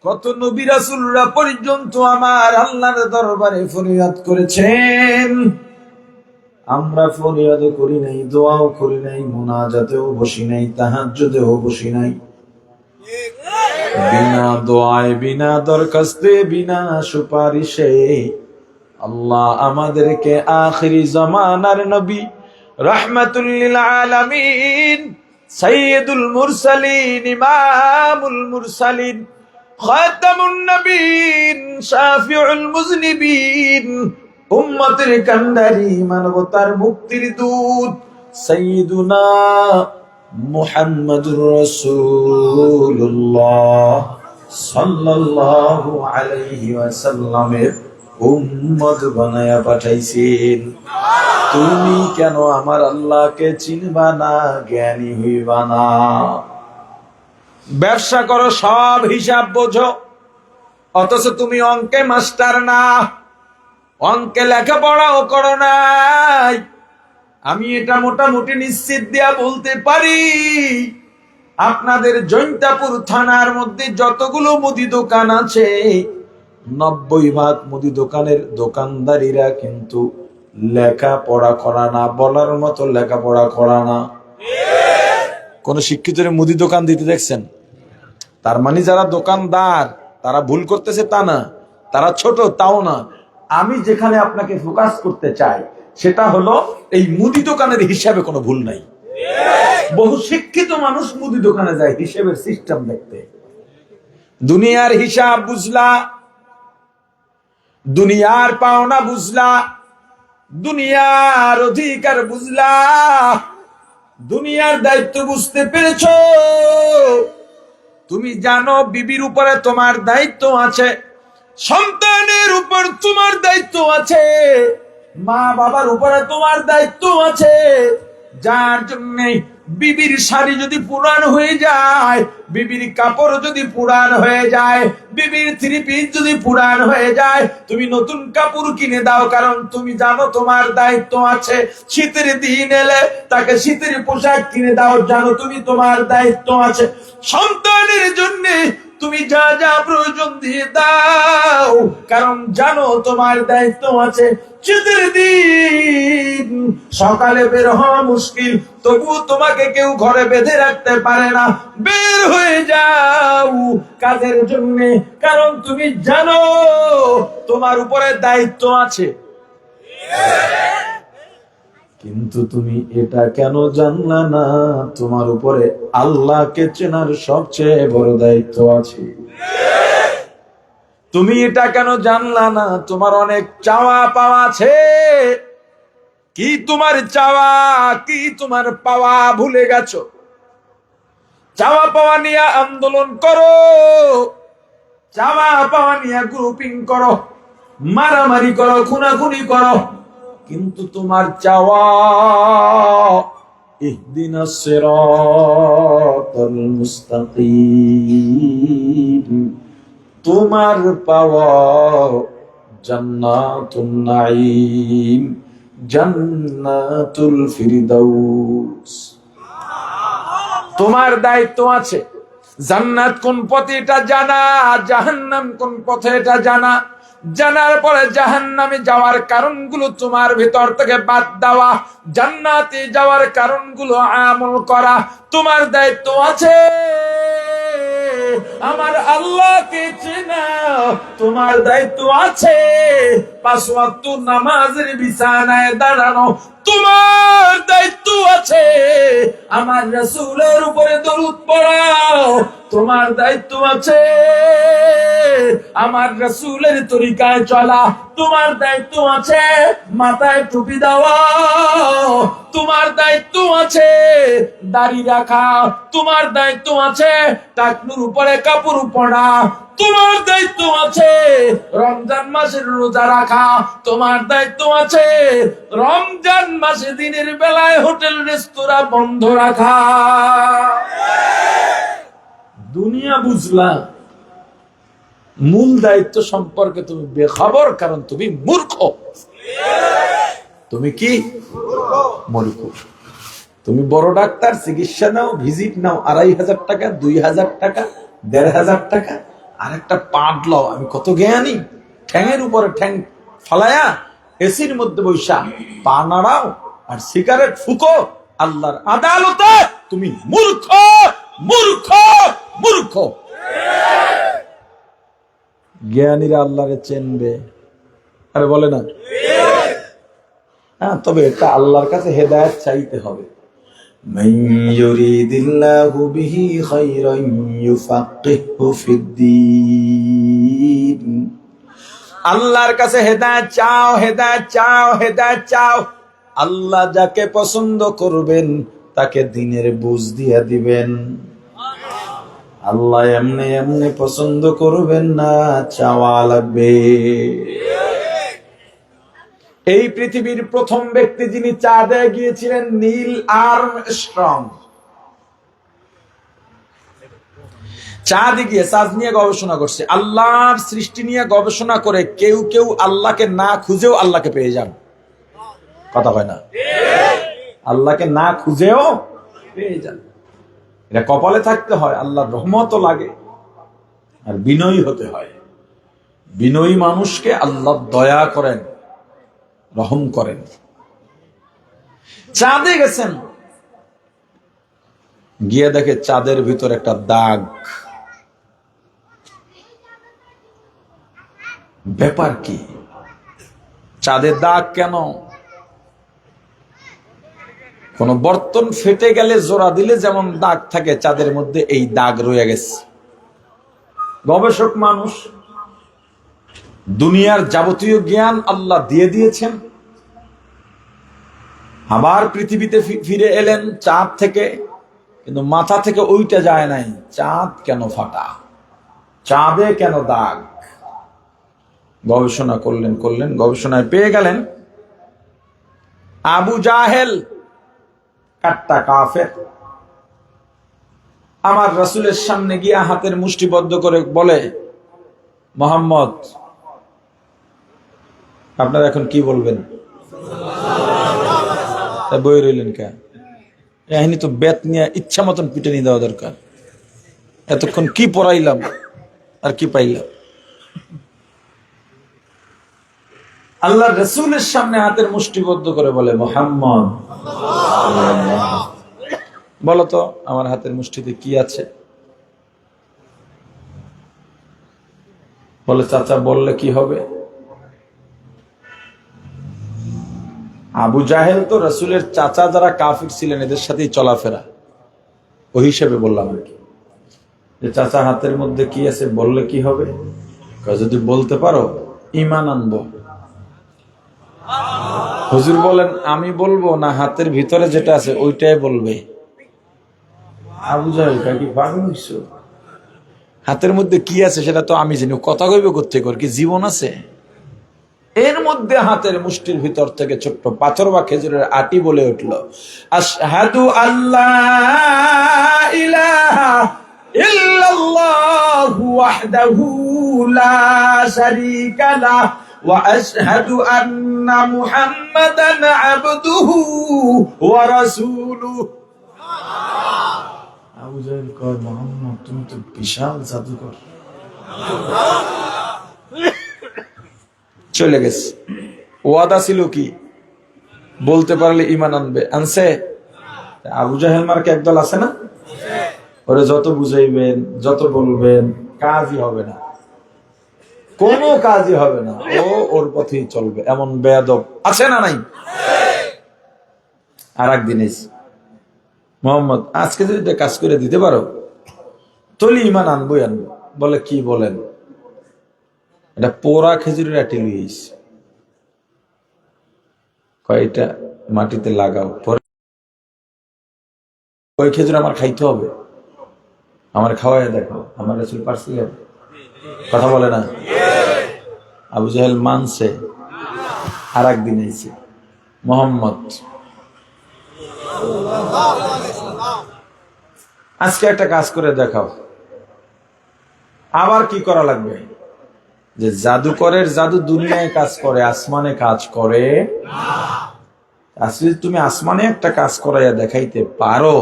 কত নবী রাসূলরা পর্যন্ত আমার আল্লাহর দরবারে ফরিয়াদ করেছেন। আমরা ফরিয়াদও করি নাই, দোয়াও করি নাই, মুনাজাতেও বসি নাই, তাহাজ্জুদেও বসি নাই। বিনা দোয়ায়, বিনা দরখাস্তে, বিনা সুপারিশে আল্লাহ আমাদেরকে আখিরি জামানার নবী, রাহমাতুল লিল আলামিন, সাইয়্যিদুল মুরসালিন, ইমামুল মুরসালিন, খাতামুন নবীন, শাফিউল মুযনিবিন, উম্মতের কান্ডারি, মানবতার মুক্তির দূত সাইয়্যিদুনা মুহাম্মাদুর রাসূলুল্লাহ সাল্লাল্লাহু আলাইহি ওয়াসাল্লামের উম্মত বানায়া পাঠাইছেন। তুমি কেন আমার আল্লাহকে চিনবা না, জ্ঞানী হইবা না? ব্যবসা করো, সব হিসাব বোঝো, অথচ তুমি অঙ্কে মাস্টার না, অঙ্কে লেখাপড়াও করো নাই। আমি এটা মোটামুটি নিশ্চিত দিয়া বলতে পারি, আপনাদের জৈন্তাপুর থানার মধ্যে যতগুলো মুদি দোকান আছে, 90% মুদি দোকানের দোকানদারিরা কিন্তু লেখাপড়া করা না, বলার মতো লেখাপড়া করা না। কোন শিক্ষিতের মুদি দোকান দিতে দেখছেন? তার মানে যারা দোকানদার তারা ভুল করতেছে তা না, তারা ছোট তাও না। আমি যেখানে আপনাকে ফোকাস করতে চাই সেটা হলো এই মুদি দোকানের হিসাবে কোনো ভুল নাই। বহু শিক্ষিত মানুষ মুদি দোকানে যায় হিসাবের সিস্টেম দেখতে। দুনিয়ার হিসাব বুঝলা, দুনিয়ার পাওনা বুঝলা, দুনিয়ার অধিকার বুঝলা, দুনিয়ার দায়িত্ব বুঝতে পেরেছো। তুমি জানো বিবির উপরে তোমার দায়িত্ব আছে, সন্তানের উপর তোমার দায়িত্ব আছে, মা বাবার উপরে তোমার দায়িত্ব আছে, যার জন্য বিবির শাড়ি যদি পুরান হয়ে যায়, বিবির কাপড় যদি পুরান হয়ে যায়, বিবির থ্রি পিস যদি পুরান হয়ে যায়, তুমি নতুন কাপড় কিনে দাও, কারণ তুমি জানো তোমার দায়িত্ব আছে। শীতের দিন এলে তাকে শীতের পোশাক কিনে দাও, জানো তুমি তোমার দায়িত্ব আছে। সন্তানের জন্য তুমি যা যা প্রয়োজন দিয়ে দাও, কারণ জানো তোমার দায়িত্ব আছে। শীতের দিন সকালে বের হওয়া মুশকিল, তবু তোমাকে কেউ ঘরে বেঁধে রাখতে পারে না, বের হয়ে যাও কাজের জন্য, কারণ তুমি জানো তোমার উপরে দায়িত্ব আছে। কিন্তু তুমি এটা কেন জানলা না, তোমার উপরে আল্লাহকে চেনার সবচেয়ে বড় দায়িত্ব আছে। তুমি এটা কেন জানলা না, তোমার অনেক চাওয়া পাওয়া আছে। কি তোমার চাওয়া, কি তোমার পাওয়া ভুলে গেছো? চাওয়া পাওয়া নিয়ে আন্দোলন করো, চাওয়া পাওয়া নিয়ে গ্রুপিং করো, মারামারি করো, খুনাখুনি করো, কিন্তু তোমার চাওয়া ইহদিনাস সিরাতাল মুস্তাকিম, তোমার পাওয়া জান্নাতুন নাঈম, জান্নাতুল ফিরদাউস। তোমার দায়িত্ব আছে জান্নাত কোন পথে এটা জানা, জাহান্নাম কোন পথে এটা জানা, জানার পরে জাহান্নামে যাওয়ার কারণগুলো তোমার ভিতর থেকে বাদ দেওয়া, জান্নাতে যাওয়ার কারণগুলো আমল করা তোমার দায়িত্ব আছে। আমার আল্লাহকে চেনা তোমার দায়িত্ব আছে। 5 ওয়াক্ত নামাজের বিছানায় দাঁড়ানো তোমার দায়িত্ব আছে। আমার রাসূলের উপরে দরুদ পড়াও তোমার দায়িত্ব আছে। আমার রাসূলের তরিকায় চলা তোমার দায়িত্ব আছে। মাথায় টুপি দেওয়া তোমার দায়িত্ব আছে। দাড়ি রাখা তোমার দায়িত্ব আছে। টাকনুর উপরে কাপড় পরা তোমার দায়িত্ব আছে। রমজান মাসের রোজা রাখা তোমার দায়িত্ব আছে। রমজান মাসে দিনের বেলায় হোটেল রেস্তোরাঁ বন্ধ রাখা। দুনিয়া বুঝলা, মূল দায়িত্ব সম্পর্কে তুমি বেখবর, কারণ তুমি মূর্খ। তুমি কি মূর্খ? তুমি বড় ডাক্তার, চিকিৎসা নাও, ভিজিট নাও 2500 টাকা, 2000 টাকা, 1500 টাকা, আর একটা পাট লও আমি কত জ্ঞানী, ঠ্যাঙের উপরে ঠ্যাং ফালায়া এসির মধ্যে বৈশা পা নাড়াও আর সিগারেট ফুকো। আল্লাহর আদালতে তুমি মূর্খ, মূর্খ, মূর্খ। জ্ঞানীরা আল্লাহরে চেনবে, আরে বলে না? হ্যাঁ, তবে এটা আল্লাহর কাছে হেদায়েত চাইতে হবে। মান ইউরিদিল্লাহু বিহি খায়রান ইউফাক্কিহু ফিদ্দীন। আল্লাহর কাছে হেদায়েত চাও, হেদায়েত চাও, হেদায়েত চাও। আল্লাহ যাকে পছন্দ করবেন তাকে দ্বীনের বুঝ দিয়ে দিবেন। আল্লাহ এমনি এমনি পছন্দ করবেন না, চাওয়া লাগবে। এই পৃথিবীর প্রথম ব্যক্তি যিনি চাঁদে গিয়েছিলেন, নীল আর্মস্ট্রং। চাঁদে গিয়ে চাঁদ নিয়ে গবেষণা করছে, আল্লাহর সৃষ্টি নিয়ে গবেষণা করে কেউ কেউ আল্লাহকে না খুঁজেও আল্লাহকে পেয়ে যান। কথা হয় না? আল্লাহকে না খুঁজেও পেয়ে যান। এটা কপালে থাকতে হয়, আল্লাহর রহমতও লাগে, আর বিনয়ী হতে হয়। বিনয়ী মানুষকে আল্লাহ দয়া করেন, রহম করেন। চাঁদে গেছেন, গিয়ে দেখে চাঁদের ভিতর একটা দাগ। ব্যাপার কি? চাঁদের দাগ কেন? কোন বর্তন ফেটে গেলে জোড়া দিলে যেমন দাগ থাকে, চাঁদের মধ্যে এই দাগ রয়ে গেছে। গবেষক মানুষ, দুনিয়ার যাবতীয় জ্ঞান আল্লাহ দিয়ে দিয়েছেন। আবার পৃথিবীতে ফিরে এলেন চাঁদ থেকে, কিন্তু মাথা থেকে ওইটা যায় নাই, চাঁদ কেন ফাটা, চাঁদে কেন দাগ। গবেষণা করলেন, গবেষণায় পেয়ে গেলেন আবু জাহেল কাট্টা কাফের, আমার রাসূলের সামনে গিয়া হাতের মুষ্টিবদ্ধ করে বলে, মোহাম্মদ আপনারা এখন কি বলবেন? বই রইলেন কে? এখানে তো বেত নিয়ে ইচ্ছা মতন পিটানি দেওয়া দরকার। এতক্ষণ কি পড়াইলাম আর কি পাইলাম? আল্লাহ রাসূলের সামনে হাতের মুষ্টিবদ্ধ করে বলে, মোহাম্মদ বলো তো আমার হাতের মুষ্টিতে কি আছে? বলে, চাচা বললে কি হবে? আবু জাহেল তো রাসূলের চাচা যারা কাফির ছিলেন এদের সাথেই চলাফেরা, ওই হিসেবে বললাম আর কি, যে চাচা হাতের মধ্যে কি আছে বললে কি হবে? যদি বলতে পারো ঈমান আনবো। হুজুর বলেন, আমি বলবো না হাতের ভিতরে যেটা আছে ওইটাই বলবে? আবু জাহেল কি পাগল হইছো? হাতের মধ্যে কি আছে সেটা তো আমি জানি, কথা কইবে কোত্থেকে? ওর কি জীবন আছে? এর মধ্যে হাতের মুষ্টির ভিতর থেকে ছোট্ট পাথর বা খেজুরের আটি বলে উঠল, আশহাদু আল্লাহ ইলাহা ইল্লাল্লাহু ওয়াহদাহু লা শারীকা লাহু ওয়া আশহাদু আন্না মুহাম্মাদান আবদুহু ওয়া রাসূলুহু। আবু জাহেল কয়, মুহাম্মদ তুমি তো বিশাল জাদুকর। চলে গেছে। ওয়াদা ছিল কি? বলতে পারলে ঈমান আনবে, আনছে? আবু জাহেল মার্কে একদল আছে না, ওরে যত বুঝাইবেন যত বলবেন কাজই হবে না, কোনো কাজই হবে না, ও ওর পথেই চলবে। এমন বেয়াদব আছে না নাই? আর একদিন এসে, মোহাম্মদ আজকে যদি এটা কাজ করে দিতে পারো তলি ঈমান আনবই আনবো। বলে, কি বলেন? এটা পোড়া খেজুরের আটি লইস, কয়টা মাটিতে লাগাও, পরে ওই খেজুর আমার খাইতে হবে, আমার খাওয়াই দেখো, আমার রাসূল পারছিল? কথা বলে না? আবু জাহেল মানছে। আর একদিন এসে, মোহাম্মদ আজকে একটা কাজ করে দেখাও। আবার কি করা লাগবে? যে জাদুকরের জাদু দুনিয়ায় কাজ করে, আসমানে কাজ করে না। আসলে তুমি আসমানে একটা কাজ করাইয়া দেখাইতে পারো,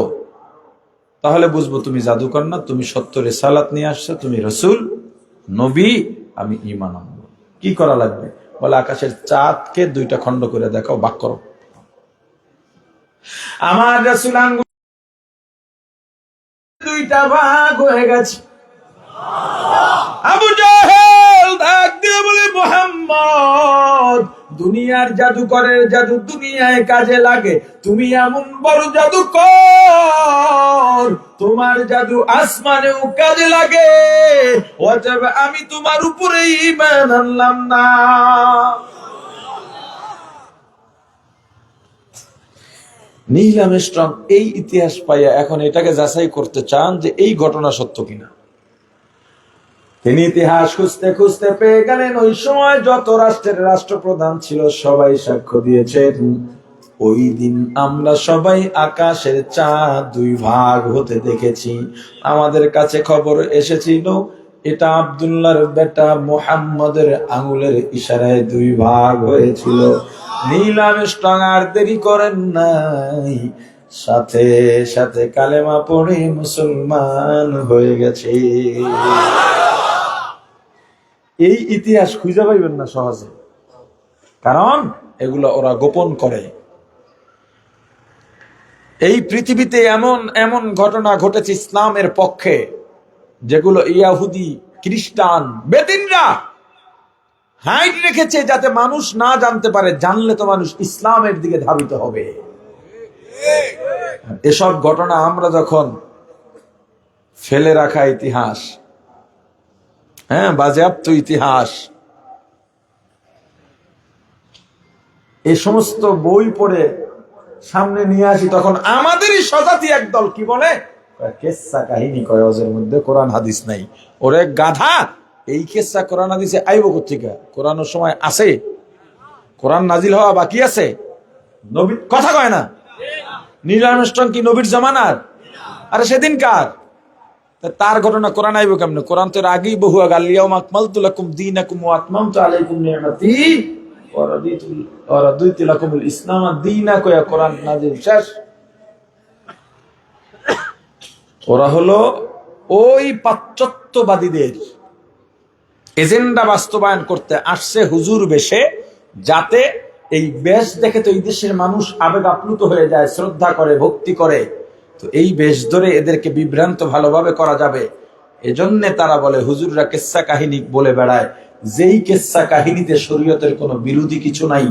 তাহলে বুঝবো তুমি জাদুকর না, তুমি সত্য রিসালাত নিয়ে আসছো, তুমি রাসূল নবী, আমি ঈমান আনবো। কি করা লাগবে? বলে, আকাশের চাঁদকে দুইটা খণ্ড করে দেখাও, ভাগ করো। আমার রাসূল আঙ্গুল দুইটা ভাগ হয়ে গেছে। আবু জাহেল ডাক দিয়ে বলে, মুহাম্মদ দুনিয়ার জাদুকরের জাদু দুনিয়ায় কাজে লাগে, তুমি এমন বড় জাদুকর, তোমার জাদু আসমানেও কাজে লাগে, অতএব আমি তোমার উপরে ঈমান আনলাম না। নীল আর্মস্ট্রং এই ইতিহাস পাইয়া এখন এটাকে যাচাই করতে চান যে এই ঘটনা সত্য কিনা। তিনি ইতিহাস খুঁজতে খুঁজতে পেয়ে গেলেন, ওই সময় যত রাষ্ট্রের রাষ্ট্রপ্রধান ছিল সবাই সাক্ষ্য দিয়েছেন, ওই দিন আমরা সবাই আকাশের চাঁদ দুই ভাগ হতে দেখেছি। আমাদের কাছে খবর এসেছিল এটা আব্দুল্লাহর বেটা মুহাম্মদের আঙুলের ইশারায় দুই ভাগ হয়েছিল। নীল আর্মস্ট্রং আর দেরি করেন নাই, সাথে সাথে কালেমা পড়ে মুসলমান হয়ে গেছে। এই ইতিহাস খুঁজে পাইবেন না সহজে, কারণ এগুলো ওরা গোপন করে। এই পৃথিবীতে এমন এমন ঘটনা ঘটেছে ইসলামের পক্ষে, যেগুলো ইয়াহুদি খ্রিস্টান বেদিনরা হাইড রেখেছে যাতে মানুষ না জানতে পারে, জানলে তো মানুষ ইসলামের দিকে ধাবিত হবে। এসব ঘটনা আমরা যখন ফেলে রাখা ইতিহাস, বাজেয়াপ্ত ইতিহাস, এই সমস্ত বই পড়ে সামনে নিয়ে আসি, তখন আমাদেরই স্বজাতি একদল কি বলে, কেসা কাহিনী কয়, ওদের মধ্যে কোরআন হাদিস নাই। ওরে গাধা, এই কেসা কোরআন হাদিসে আইব কোথেকে? কোরআনের সময় আছে, কোরআন নাজিল হওয়া বাকি আছে, নবী কথা কয় না। নীল আর্মস্ট্রং কি নবীর জামানার? আরে সেদিনকার। তার ঘটনা কোরআন আইব কেমনে? কোরআন তো এর আগেই বহু আগে আল-ইয়াউমা আকমালতু লাকুম দীনাকুম ওয়া আতমামতু আলাইকুম নি'মাতি ওয়া রাদিতু লাকুমুল ইসলাম দীনা কয়া কোরআন নাযিল শেষ। ওরা হলো ওই পাশ্চাত্যবাদীদের এজেন্ডা বাস্তবায়ন করতে আসছে হুজুর বেশে, যাতে এই বেশ দেখে তো এই দেশের মানুষ আবেগ আপ্লুত হয়ে যায়, শ্রদ্ধা করে, ভক্তি করে। তো এই বেশ ধরে এদেরকে বিভ্রান্ত ভালোভাবে করা যাবে, এজন্য তারা বলে হুজুররা কিসসা কাহিনী বলে বেড়ায়। যেই কিসসা কাহিনীতে শরীয়তের কোনো বিরোধী কিছু নাই,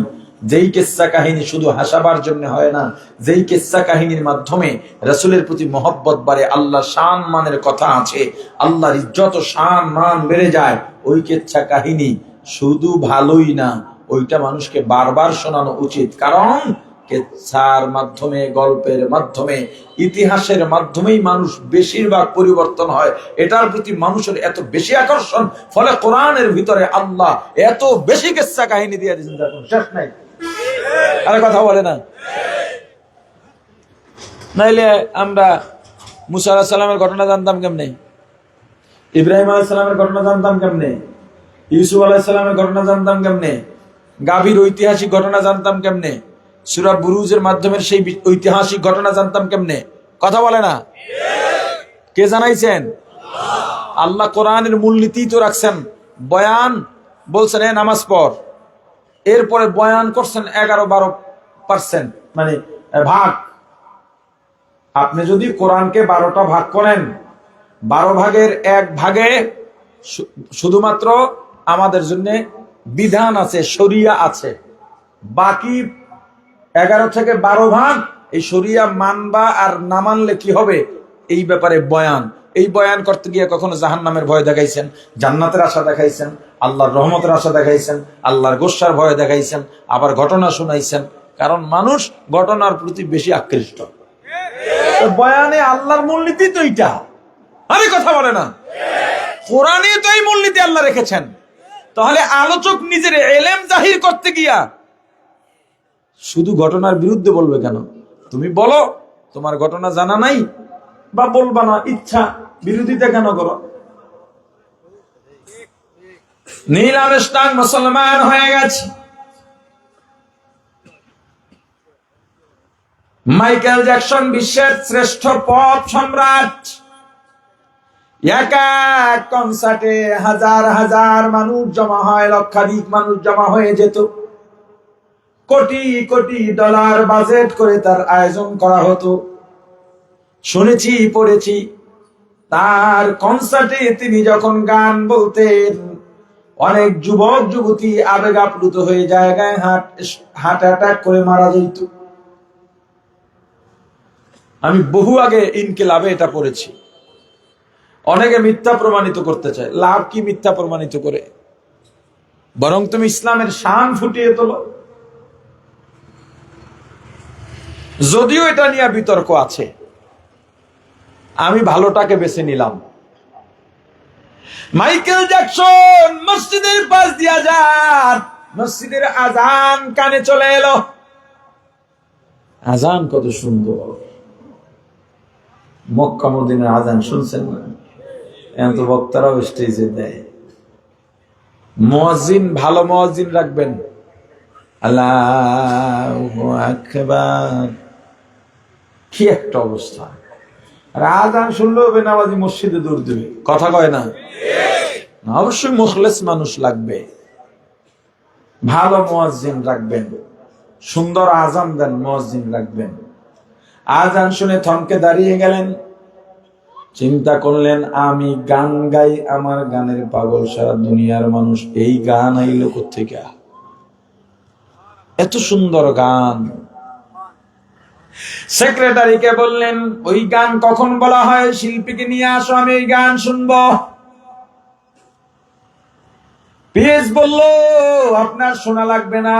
যেই কিসসা কাহিনী শুধু হাসাবার জন্য হয় না, যেই কিসসা কাহিনীর মাধ্যমে রাসূলের প্রতি মহব্বত বাড়ে, আল্লাহ শান মানের কথা আছে, আল্লাহর ইজ্জত শান মান বেড়ে যায়, ওই কিসসা কাহিনী শুধু ভালোই না, ওইটা মানুষকে বারবার শোনানো উচিত। কারণ কিসসার মাধ্যমে, গল্পের মাধ্যমে, ইতিহাসের মাধ্যমেই মানুষ বেশিরভাগ পরিবর্তন হয়। এটার প্রতি মানুষের এত বেশি আকর্ষণ, ফলে কোরআনের ভিতরে আল্লাহ এত বেশি কিসসা কাহিনী দিয়ে দিয়েছেন, দেখুন শেষ নাই। আরে কথা বলে না? নাইলে আমরা মুসা আলাইহিস সালামের ঘটনা জানতাম কেমনে? ইব্রাহিম আলাইহিস সালামের ঘটনা জানতাম কেমনে? ইউসুফ আলাইহিস সালামের ঘটনা জানতাম কেমনে? গাভীর ঐতিহাসিক ঘটনা জানতাম কেমনে? সূরা বুরুজের মাধ্যমে সেই ঐতিহাসিক ঘটনা জানতাম কেমনে? কথা বলে না? কে জানাইছেন? আল্লাহ কোরআনের মূলনীতি তো রাখছেন। বয়ান বলছেন এ নামাজ পড়, এরপরে বয়ান করছেন 11-12% মানে ভাগ। আপনি যদি কোরআনকে 12টা ভাগ করেন, 12 ভাগের 1 ভাগে শুধুমাত্র আমাদের জন্য বিধান আছে, শরিয়া আছে। বাকি 11 থেকে 12 ভাগ এই শরিয়া মানবা আর না মানলে কি হবে এই ব্যাপারে বয়ান। এই বয়ান করতে গিয়ে কখনো জাহান্নামের ভয় দেখাইছেন, জান্নাতের আশা দেখাইছেন, আল্লাহর রহমতের আশা দেখাইছেন, আল্লাহর গোস্বার ভয় দেখাইছেন, আবার ঘটনা শুনাইছেন। কারণ মানুষ ঘটনার প্রতি বেশি আকৃষ্ট। বয়ানে আল্লাহর মূলনীতি তো এইটা। আরে কথা বলে না? কোরআনে তো এই মূলনীতি আল্লাহ রেখেছেন। তাহলে আলোচক নিজের এলেম জাহির করতে গিয়া শুধু ঘটনার বিরুদ্ধে বলবে কেন? তুমি বলো তোমার ঘটনা জানা নাই, বা বলবা না, ইচ্ছা, বিরোধিতা কেন করো? নীল আর্মস্ট্রং মুসলমান হয়ে গেছে, মাইকেল জ্যাকসন বিশ্বের শ্রেষ্ঠ পপ সম্রাট। এক এক কনসার্টে হাজার হাজার মানুষ জমা হয়, লক্ষাধিক মানুষ জমা হয়ে যেত। কোটি কোটি ডলার বাজেট করে তার আয়োজন করা হতো। শুনেছি, পড়েছি, তার কনসার্টে তিনি যখন গান বলতেন, অনেক যুবক যুবতী আবেগ আপ্লুত হয়ে জায়গায় হার্ট অ্যাটাক করে মারা যেত। আমি বহু আগে ইনকিলাবে এটা পড়েছি। অনেকে মিথ্যা প্রমাণিত করতে চায়। লাভ কি মিথ্যা প্রমাণিত করে? বরং তুমি ইসলামের শান ফুটিয়ে তোলো। যদিও এটা নিয়ে বিতর্ক আছে, আমি ভালোটাকে বেছে নিলাম। মাইকেল জ্যাকসন মসজিদের পাশ দিয়া যান, মসজিদের আজান কানে চলে এলো। আজান কত সুন্দর, মক্কা মদিনার আজান শুনছেন না? এখন তো বক্তারাও স্টেজে দেয়। মুয়াজ্জিন, ভালো মুয়াজ্জিন রাখবেন। আল্লাহু আকবার, কি একটা অবস্থা! আর আজান শুনলেও বেনামাজি মসজিদে দৌড় দেবে। কথা কয় না? অবশ্যই মুখলেস মানুষ লাগবে, ভালো মুয়াজ্জিন রাখবেন, সুন্দর আজান দেন মুয়াজ্জিন রাখবেন। আজান শুনে থমকে দাঁড়িয়ে গেলেন, চিন্তা করলেন আমি গান গাই, আমার গানের পাগল সারা দুনিয়ার মানুষ। এই গান আইলো কোত্থেকে? এত সুন্দর গান। সেক্রেটারিকে বললেন ওই গান কখন বলা হয়, শিল্পীকে নিয়ে আসো, আমি এই গান শুনবো। পিএস বলল আপনার শোনা লাগবে না,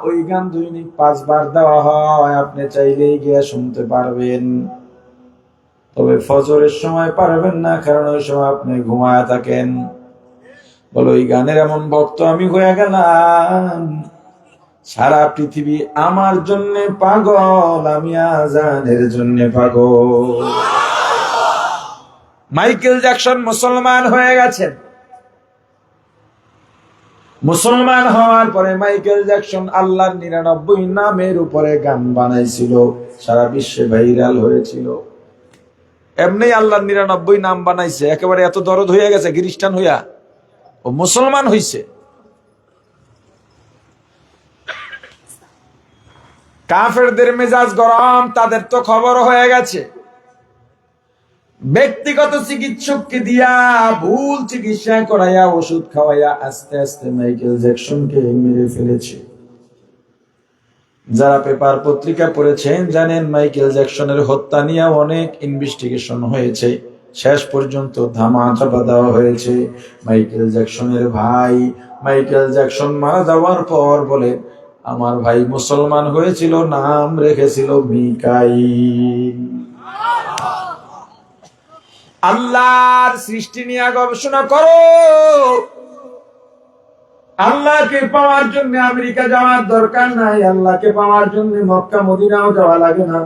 ওই গান দৈনিক 5 বার দেওয়া হয়, আপনি চাইলেই গিয়ে শুনতে পারবেন। তবে ফজরের সময় পারবেন না, কারণ ওই সময় আপনি ঘুমায় থাকেন। বলো ওই গানের এমন ভক্ত আমি হয়ে গেলাম, সারা পৃথিবী আমার জন্য পাগল, আমি আজানের জন্য পাগল। মাইকেল জ্যাকসন মুসলমান হয়ে গেছেন। মুসলমান হওয়ার পরে মাইকেল জ্যাকসন আল্লাহর 99 নামের উপরে গান বানাইছিল, সারা বিশ্বে ভাইরাল হয়েছিল। এমনি আল্লাহর 99 নাম বানাইছে, একেবারে এত দরদ হয়ে গেছে খ্রিস্টান হইয়া ও মুসলমান হইছে। কাফেরদের মেজাজ গরম, তাদের তো খবর হয়ে গেছে। ব্যক্তিগত চিকিৎসককে দিয়া ভুল চিকিৎসা করাইয়া ওষুধ খাওয়াইয়া আস্তে আস্তে মাইকেল জ্যাকসনকে মেরে ফেলেছে। যারা পেপার পত্রিকা পড়েছেন জানেন মাইকেল জ্যাকসনের হত্যা নিয়ে অনেক ইনভেস্টিগেশন হয়েছে, শেষ পর্যন্ত ধামা চাপা দেওয়া হয়েছে। মাইকেল জ্যাকসনের ভাই মাইকেল জ্যাকসন মারা যাওয়ার পর বলে, আমার ভাই মুসলমান হয়েছিল, নাম রেখেছিল মিকাইল। আল্লাহর সৃষ্টি নিয়ে গবেষণা করো। আল্লাহকে পাওয়ার জন্য আমেরিকা যাওয়ার দরকার নাই, আল্লাহকে পাওয়ার জন্য মক্কা মদিনাও যাওয়া লাগে না,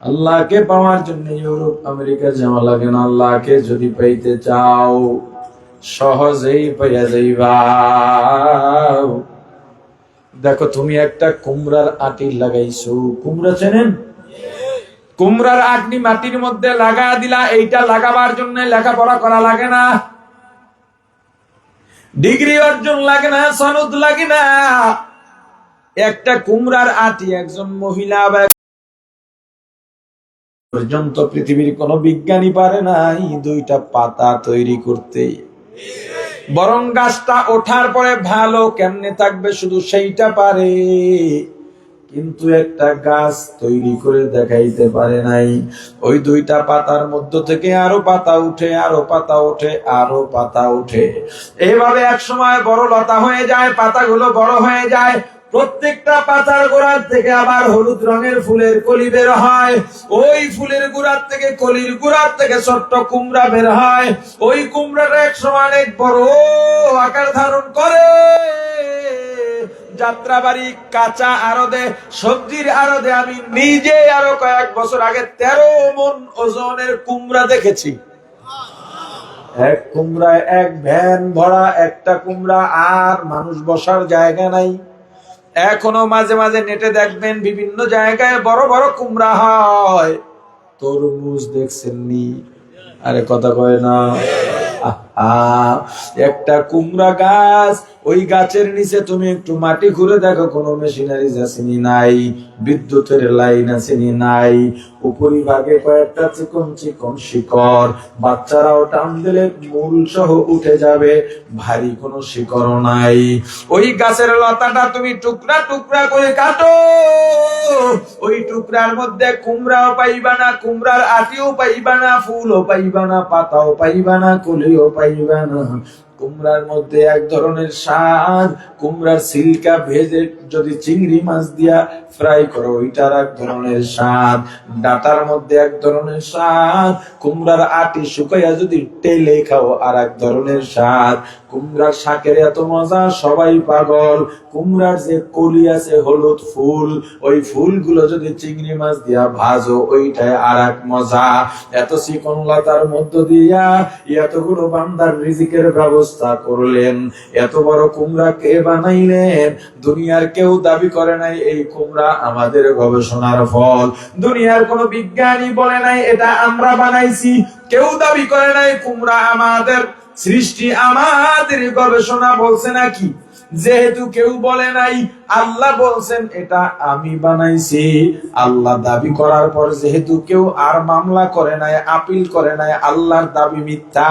আল্লাহকে পাওয়ার জন্য ইউরোপ আমেরিকা যাওয়া লাগে না। আল্লাহকে যদি পাইতে চাও সহজেই পাইয়া যাইবা। দেখো, তুমি একটা কুমড়ার আটি লাগাইছো, কুমড়া চেনেন? কুমড়ার আটি মাটির মধ্যে লাগা দিলা, এইটা লাগাবার জন্য লেখাপড়া করা লাগে না, ডিগ্রি অর্জন লাগে না, সনদ লাগে না। একটা কুমড়ার আটি একজন মহিলা পর্যন্ত পৃথিবীর কোন বিজ্ঞানী পারে নাই 2টা পাতা তৈরি করতে। বরং গাছটা ওঠার পরে ভালো কেমনে থাকবে শুধু সেইটা পারে, কিন্তু একটা গাছ তৈরি করে দেখাইতে পারে নাই। ওই 2টা পাতার মধ্য থেকে আরো পাতা উঠে, আরো পাতা ওঠে, আরো পাতা উঠে, এইভাবে এক সময় বড় লতা হয়ে যায়, পাতাগুলো বড় হয়ে যায়। প্রত্যেকটা পাতার গোড়ার থেকে আবার হলুদ রঙের ফুলের কলি বের হয়, ওই ফুলের গোড়ার থেকে কলির গোড়ার থেকে ছোট্ট কুমড়া বের হয়। ওই কুমড়াটা এক সময় অনেক বড় আকার ধারণ করে। যাত্রাবাড়ি কাঁচা আড়তে, সবজির আড়তে আমি নিজে আরো কয়েক বছর আগে 13 মণ ওজনের কুমড়া দেখেছি। এক কুমড়ায় 1 ভ্যান ভরা একটা কুমড়া, আর মানুষ বসার জায়গা নাই। এখনো মাঝে মাঝে নেটে দেখবেন বিভিন্ন জায়গায় বড় বড় কুমড়া হয়। তরমুজ দেখছেননি? আরে কথা কয় না। একটা কুমড়া গাছ, ওই গাছের নিচে তুমি একটু মাটি ঘুরে দেখো, কোনো মেশিনারি আসেনি, নাই বিদ্যুতের লাইন আসেনি, নাই উপরিভাগে কয়েকটা চিকন চিকন শিকড়, বাচ্চারাও টান দিলে মূল সহ উঠে যাবে, ভারী কোনো শিকড়ও নাই। ওই গাছের লতাটা তুমি টুকরা টুকরা করে কাটো, ওই টুকরার মধ্যে কুমড়াও পাইবা না, কুমড়ার আটিও পাইবা না, ফুলও পাইবা না, পাতাও পাইবা না, কলিও পাইবা না। কুমড়ার মধ্যে এক ধরনের স্বাদ, কুমড়ার সিল্কা ভেজে যদি চিংড়ি মাছ দিয়া ফ্রাই করো ওইটার এক ধরনের স্বাদ, ডাটার মধ্যে এক ধরনের স্বাদ, কুমড়ার আটি শুকাইয়া যদি টেলে খাও আর এক ধরনের স্বাদ। কুমড়ার শাকের এত মজা, সবাই পাগল। কুমড়ার যে কলি আছে হলুদ ফুল, ওই ফুলগুলো যদি চিংড়ি মাছ দিয়া ভাজো ওইটাই আর এক মজা। এত চিকন লতার মধ্য দিয়া এতগুলো বান্দার রিজিকের ব্যবস্থা করলেন। এত বড় কুমড়া কে বানাইলেন? দুনিয়ার কেউ দাবি করে নাই এই কুমড়া আমাদের গবেষণার ফল। দুনিয়ার কোন বিজ্ঞানী বলে নাই এটা আমরা বানাইছি। কেউ দাবি করে নাই কুমড়া আমাদের সৃষ্টি, আমাদের গবেষণা বলছে নাকি? যেহেতু কেউ বলে নাই, আল্লাহ বলছেন এটা আমি বানাইছি। আল্লাহ দাবি করার পর যেহেতু কেউ আর মামলা করে নাই, আপিল করে নাই, আল্লাহর দাবি মিথ্যা।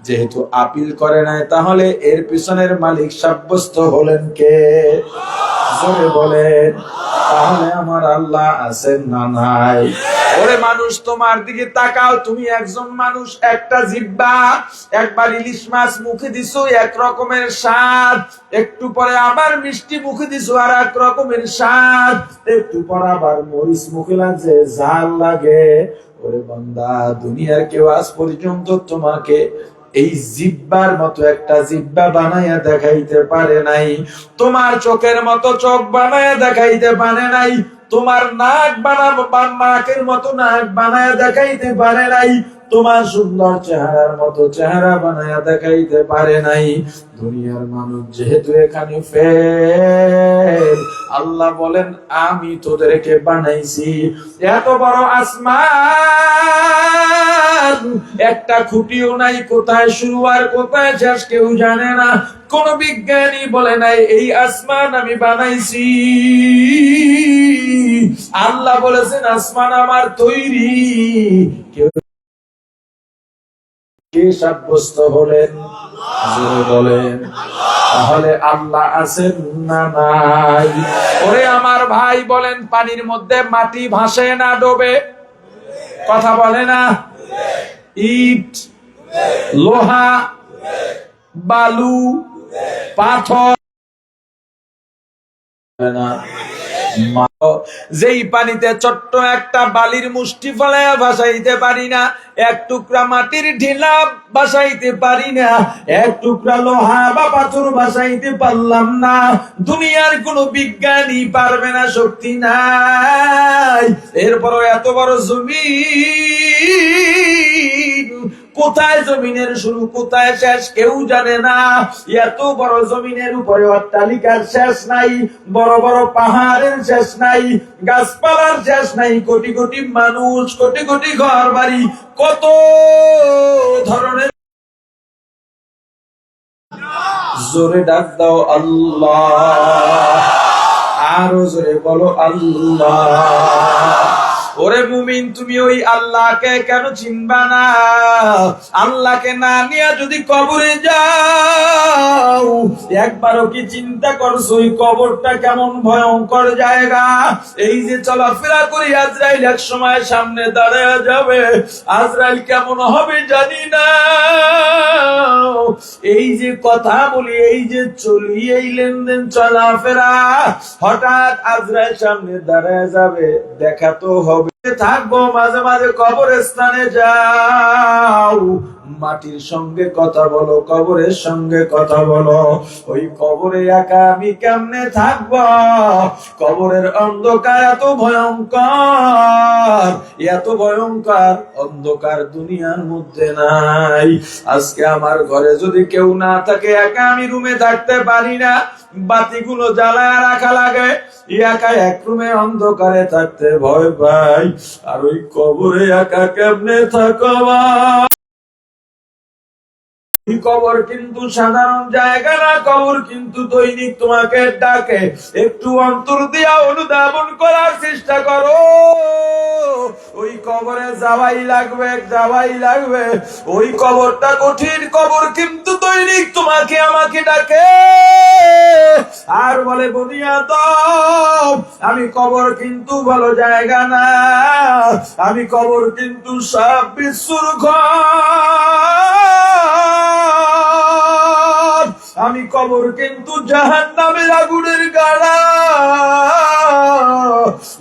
যেহেতু আপিল করে নাই, তাহলে এর পিছনের মালিক সাব্যস্ত হলেন কে? জোরে বলেন। তাহলে আমার আল্লাহ আছেন না নাই? ওরে মানুষ, তোমার দিকে তাকাও, তুমি একজন মানুষ, একটা জিহ্বা। একবার ইলিশ মাছ মুখে দিছো, এক রকমের স্বাদ, একটু পরে আবার মিষ্টি মুখে দিছো, আর এক রকমের স্বাদ, একটু পর আবার মরিচ মুখে লাগছে, ঝাল লাগে। ওরে বান্দা, দুনিয়ার কেউ আজ পর্যন্ত তোমাকে এই জিহ্বার মতো একটা জিহ্বা বানাইয়া দেখাইতে পারে নাই, তোমার চোখের মতো চোখ বানাইয়া দেখাইতে পারে নাই, তোমার নাক বানাবো নাকের মতো নাক বানাইয়া দেখাইতে পারে নাই, তোমার সুন্দর চেহারার মতো চেহারা বানায়া দেখাইতে পারে নাই। দুনিয়ার মানুষ যেহেতু এখানে ফেল, আল্লাহ বলেন আমি তোদেরকে বানাইছি। এত বড় আসমান, একটা খুঁটিও নাই, কোথায় শুরু আর কোথায় শেষ কেউ জানে না। কোন বিজ্ঞানী বলে নাই এই আসমান আমি বানাইছি। আল্লাহ বলেছেন আসমান আমার তৈরি। কেউ কে সাব্যস্ত হলেন? জোরে বলেন। তাহলে আল্লাহ আছেন না নাই? ওরে আমার ভাই বলেন, পানির মধ্যে মাটি ভাসে না ডোবে? কথা বলে না? ইট, লোহা, বালু, পাথর না, যেই পানিতে ছোট্ট একটা বালির মুষ্টি ফলাইয়া ভাসাইতে পারি না, এক টুকরা মাটির ঢিলা ভাসাইতে পারি না, এক টুকরা লোহা বা পাথর ভাসাইতে পারলাম না, দুনিয়ার কোন বিজ্ঞানী পারবে না, শক্তি নাই। এরপরও এত বড় জমিন, কোথায় জমিনের শুরু কোথায় শেষ কেউ জানে না। এত বড় জমিনের উপরে অট্টালিকার শেষ নাই, বড় বড় পাহাড়ের শেষ নাই, গাছপালার শেষ নাই, কোটি কোটি মানুষ, কোটি কোটি ঘর বাড়ি, কত ধরনের। জোরে ডাক দাও আল্লাহ, আরো জোরে বলো আল্লাহ। ওরে মুমিন, তুমি ওই আল্লাহকে কেন চিনবা না? আল্লাহকে না নিয়ে যদি কবরে যাও, একবারও কি চিন্তা করছো ওই কবরটা কেমন ভয়ঙ্কর জায়গা? এই যে চলাফেরা করি, আজরাইল এক সময় সামনে দাঁড়ায় যাবে, আজরাইল কেমন হবে জানি না। এই যে কথা বলি, এই যে চলি, এই লেনদেন চলাফেরা, হঠাৎ আজরাইল সামনে দাঁড়ায় যাবে, দেখা তো হবে। থাকবো মাঝে মাঝে কবরস্থানে যাও, মাটির সঙ্গে কথা বলো, কবরের সঙ্গে কথা বলো। ওই কবরে একা আমি কেমনে থাকব? কবরের অন্ধকার এত ভয়ঙ্কর, এত ভয়ঙ্কর অন্ধকার দুনিয়ার মধ্যে নাই। আজকে আমার ঘরে যদি কেউ না থাকে, একা আমি রুমে থাকতে পারি না, বাতিগুলো জ্বালায় রাখা লাগে, একা এক রুমে অন্ধকারে থাকতে ভয় পাই। আর ওই কবরে একা কেমনে থাকবা? কবর কিন্তু সাধারণ জায়গা না, কবর কিন্তু দৈনিক তোমাকে ডাকে। একটু অন্তর দিয়া অনুধাবন করার চেষ্টা করো, ওই কবরে যাওয়াই লাগবে, যাওয়াই লাগবে। ওই কবরটা কঠিন, কবর কিন্তু দৈনিক তোমাকে আমাকে ডাকে আর বলে বুনিয়াদম, আমি কবর কিন্তু ভালো জায়গা না, আমি কবর কিন্তু সব বিশ্বর ঘর, আমি কবর কিন্তু জাহান্নামের আগুনের গাড়া।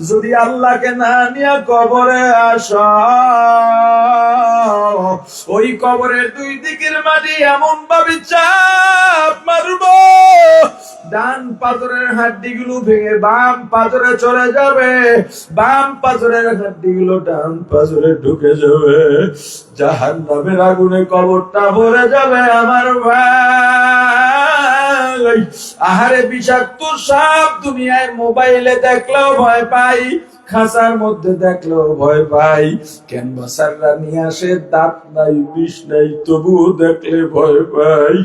যদি আল্লাহকে না নিয়ে কবরে আসো, ওই কবরের দুই দিকের মাটি এমন ভাবে চাপ মারবো, ডান পাথরের হাড্ডি গুলো ভেঙে বাম পাথরে চলে যাবে, বাম পাথরের হাড্ডি গুলো ডান পাথরে ঢুকে যাবে, জাহান্নামের আগুনে কবরটা ভরে যাবে। আমার ভাই, আহারে বিষাক্ত সাপ দুনিয়ায় মোবাইলে দেখলেও ভয় পাই, খাঁচার মধ্যে দেখলেও ভয় পাই, ক্যানভাসাররা নিয়ে আসে, দাঁত নাই বিষ নাই, তবুও দেখলে ভয় পাই।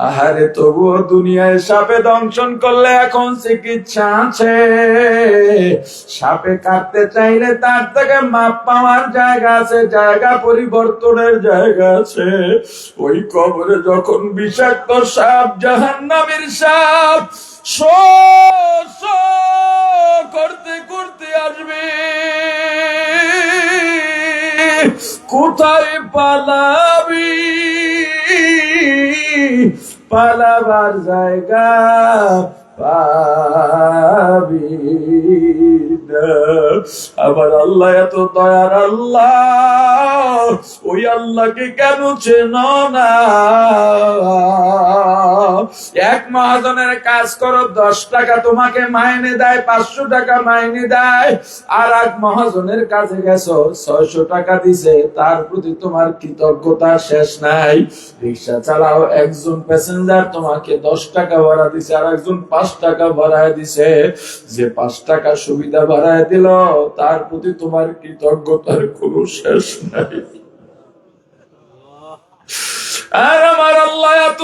আহারে তবুও দুনিয়ায় সাপে দংশন করলে এখন চিকিৎসা আছে, সাপে কাটতে চাইলে তার থেকে মাপ পাওয়ার জায়গা আছে, জায়গা পরিবর্তনের জায়গা আছে। ওই কবরে যখন বিষাক্ত সাপ, জাহান্নামের সাপ করতে করতে আসবে, কোথায় পালাবি? পালাবার জায়গা পাবি না। আবার আল্লাহ এত দয়ার আল্লাহ, ওই আল্লাহকে কেন চেনো না? এক মহাজনের কাজ করো, 10 টাকা তোমাকে মাইনে দেয়, 500 টাকা মাইনে দেয়। আর এক মহাজনের কাছে গেছো, 600 টাকা দিছে, তার প্রতি তোমার কৃতজ্ঞতা শেষ নাই। রিক্সা চালাও, একজন প্যাসেঞ্জার তোমাকে 10 টাকা ভাড়া দিছে, আর একজন 5 টাকা ভাড়ায় দিছে। যে 5 টাকা সুবিধা ভাড়ায় দিল, তার প্রতি তোমার কৃতজ্ঞতার কোনো শেষ নাই। আর আমার আল্লাহ এত